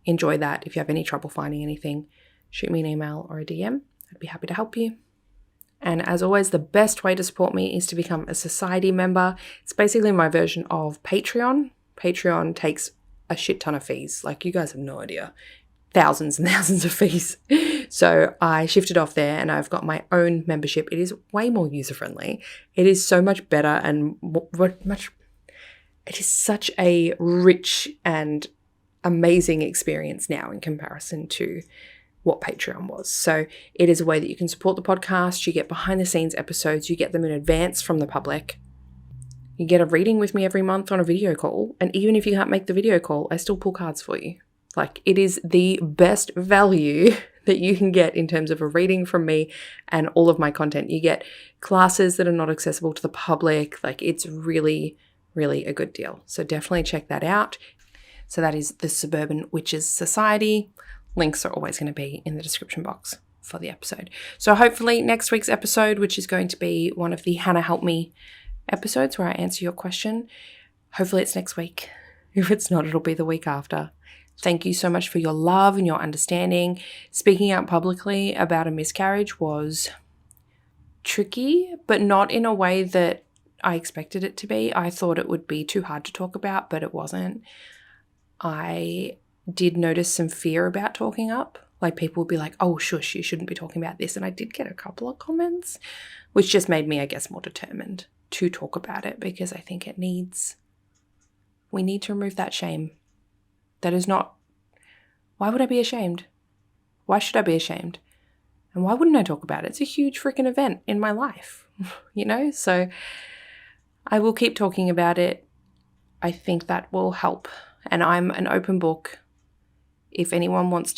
Enjoy that. If you have any trouble finding anything, shoot me an email or a DM. I'd be happy to help you. And as always, the best way to support me is to become a society member. It's basically my version of Patreon. Patreon takes a shit ton of fees. Like, you guys have no idea. Thousands and thousands of fees. So I shifted off there and I've got my own membership. It is way more user-friendly. It is so much better and it is such a rich and amazing experience now in comparison to what Patreon was. So it is a way that you can support the podcast. You get behind the scenes episodes. You get them in advance from the public. You get a reading with me every month on a video call. And even if you can't make the video call, I still pull cards for you. Like, it is the best value that you can get in terms of a reading from me and all of my content. You get classes that are not accessible to the public. Like, it's really, really a good deal. So definitely check that out. So that is the Suburban Witches Society. Links are always going to be in the description box for the episode. So hopefully next week's episode, which is going to be one of the Hana Help Me episodes where I answer your question, hopefully it's next week. If it's not, it'll be the week after. Thank you so much for your love and your understanding. Speaking out publicly about a miscarriage was tricky, but not in a way that I expected it to be. I thought it would be too hard to talk about, but it wasn't. I did notice some fear about talking up. Like, people would be like, oh, shush, you shouldn't be talking about this. And I did get a couple of comments, which just made me, I guess, more determined to talk about it, because I think we need to remove that shame. That is not, why would I be ashamed? Why should I be ashamed? And why wouldn't I talk about it? It's a huge freaking event in my life, So I will keep talking about it. I think that will help. And I'm an open book. If anyone's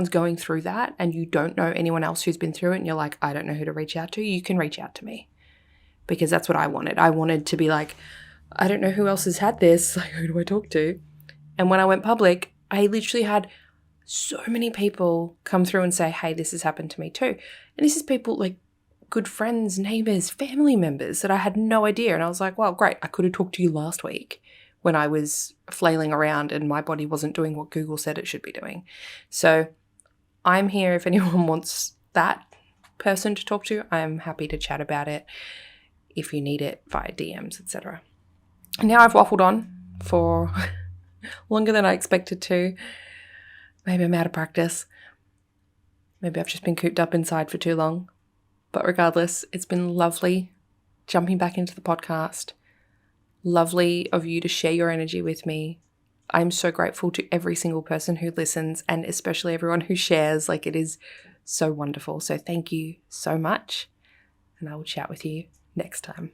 going through that and you don't know anyone else who's been through it and you're like, I don't know who to reach out to, you can reach out to me, because that's what I wanted. I wanted to be like, I don't know who else has had this. Like, who do I talk to? And when I went public, I literally had so many people come through and say, hey, this has happened to me too. And this is people like good friends, neighbors, family members that I had no idea. And I was like, well, great. I could have talked to you last week when I was flailing around and my body wasn't doing what Google said it should be doing. So I'm here if anyone wants that person to talk to. I'm happy to chat about it if you need it via DMs, etc. Now I've waffled on for longer than I expected to. Maybe I'm out of practice. Maybe I've just been cooped up inside for too long. But regardless, it's been lovely jumping back into the podcast. Lovely of you to share your energy with me. I'm so grateful to every single person who listens, and especially everyone who shares. Like, it is so wonderful. So thank you so much. And I will chat with you next time.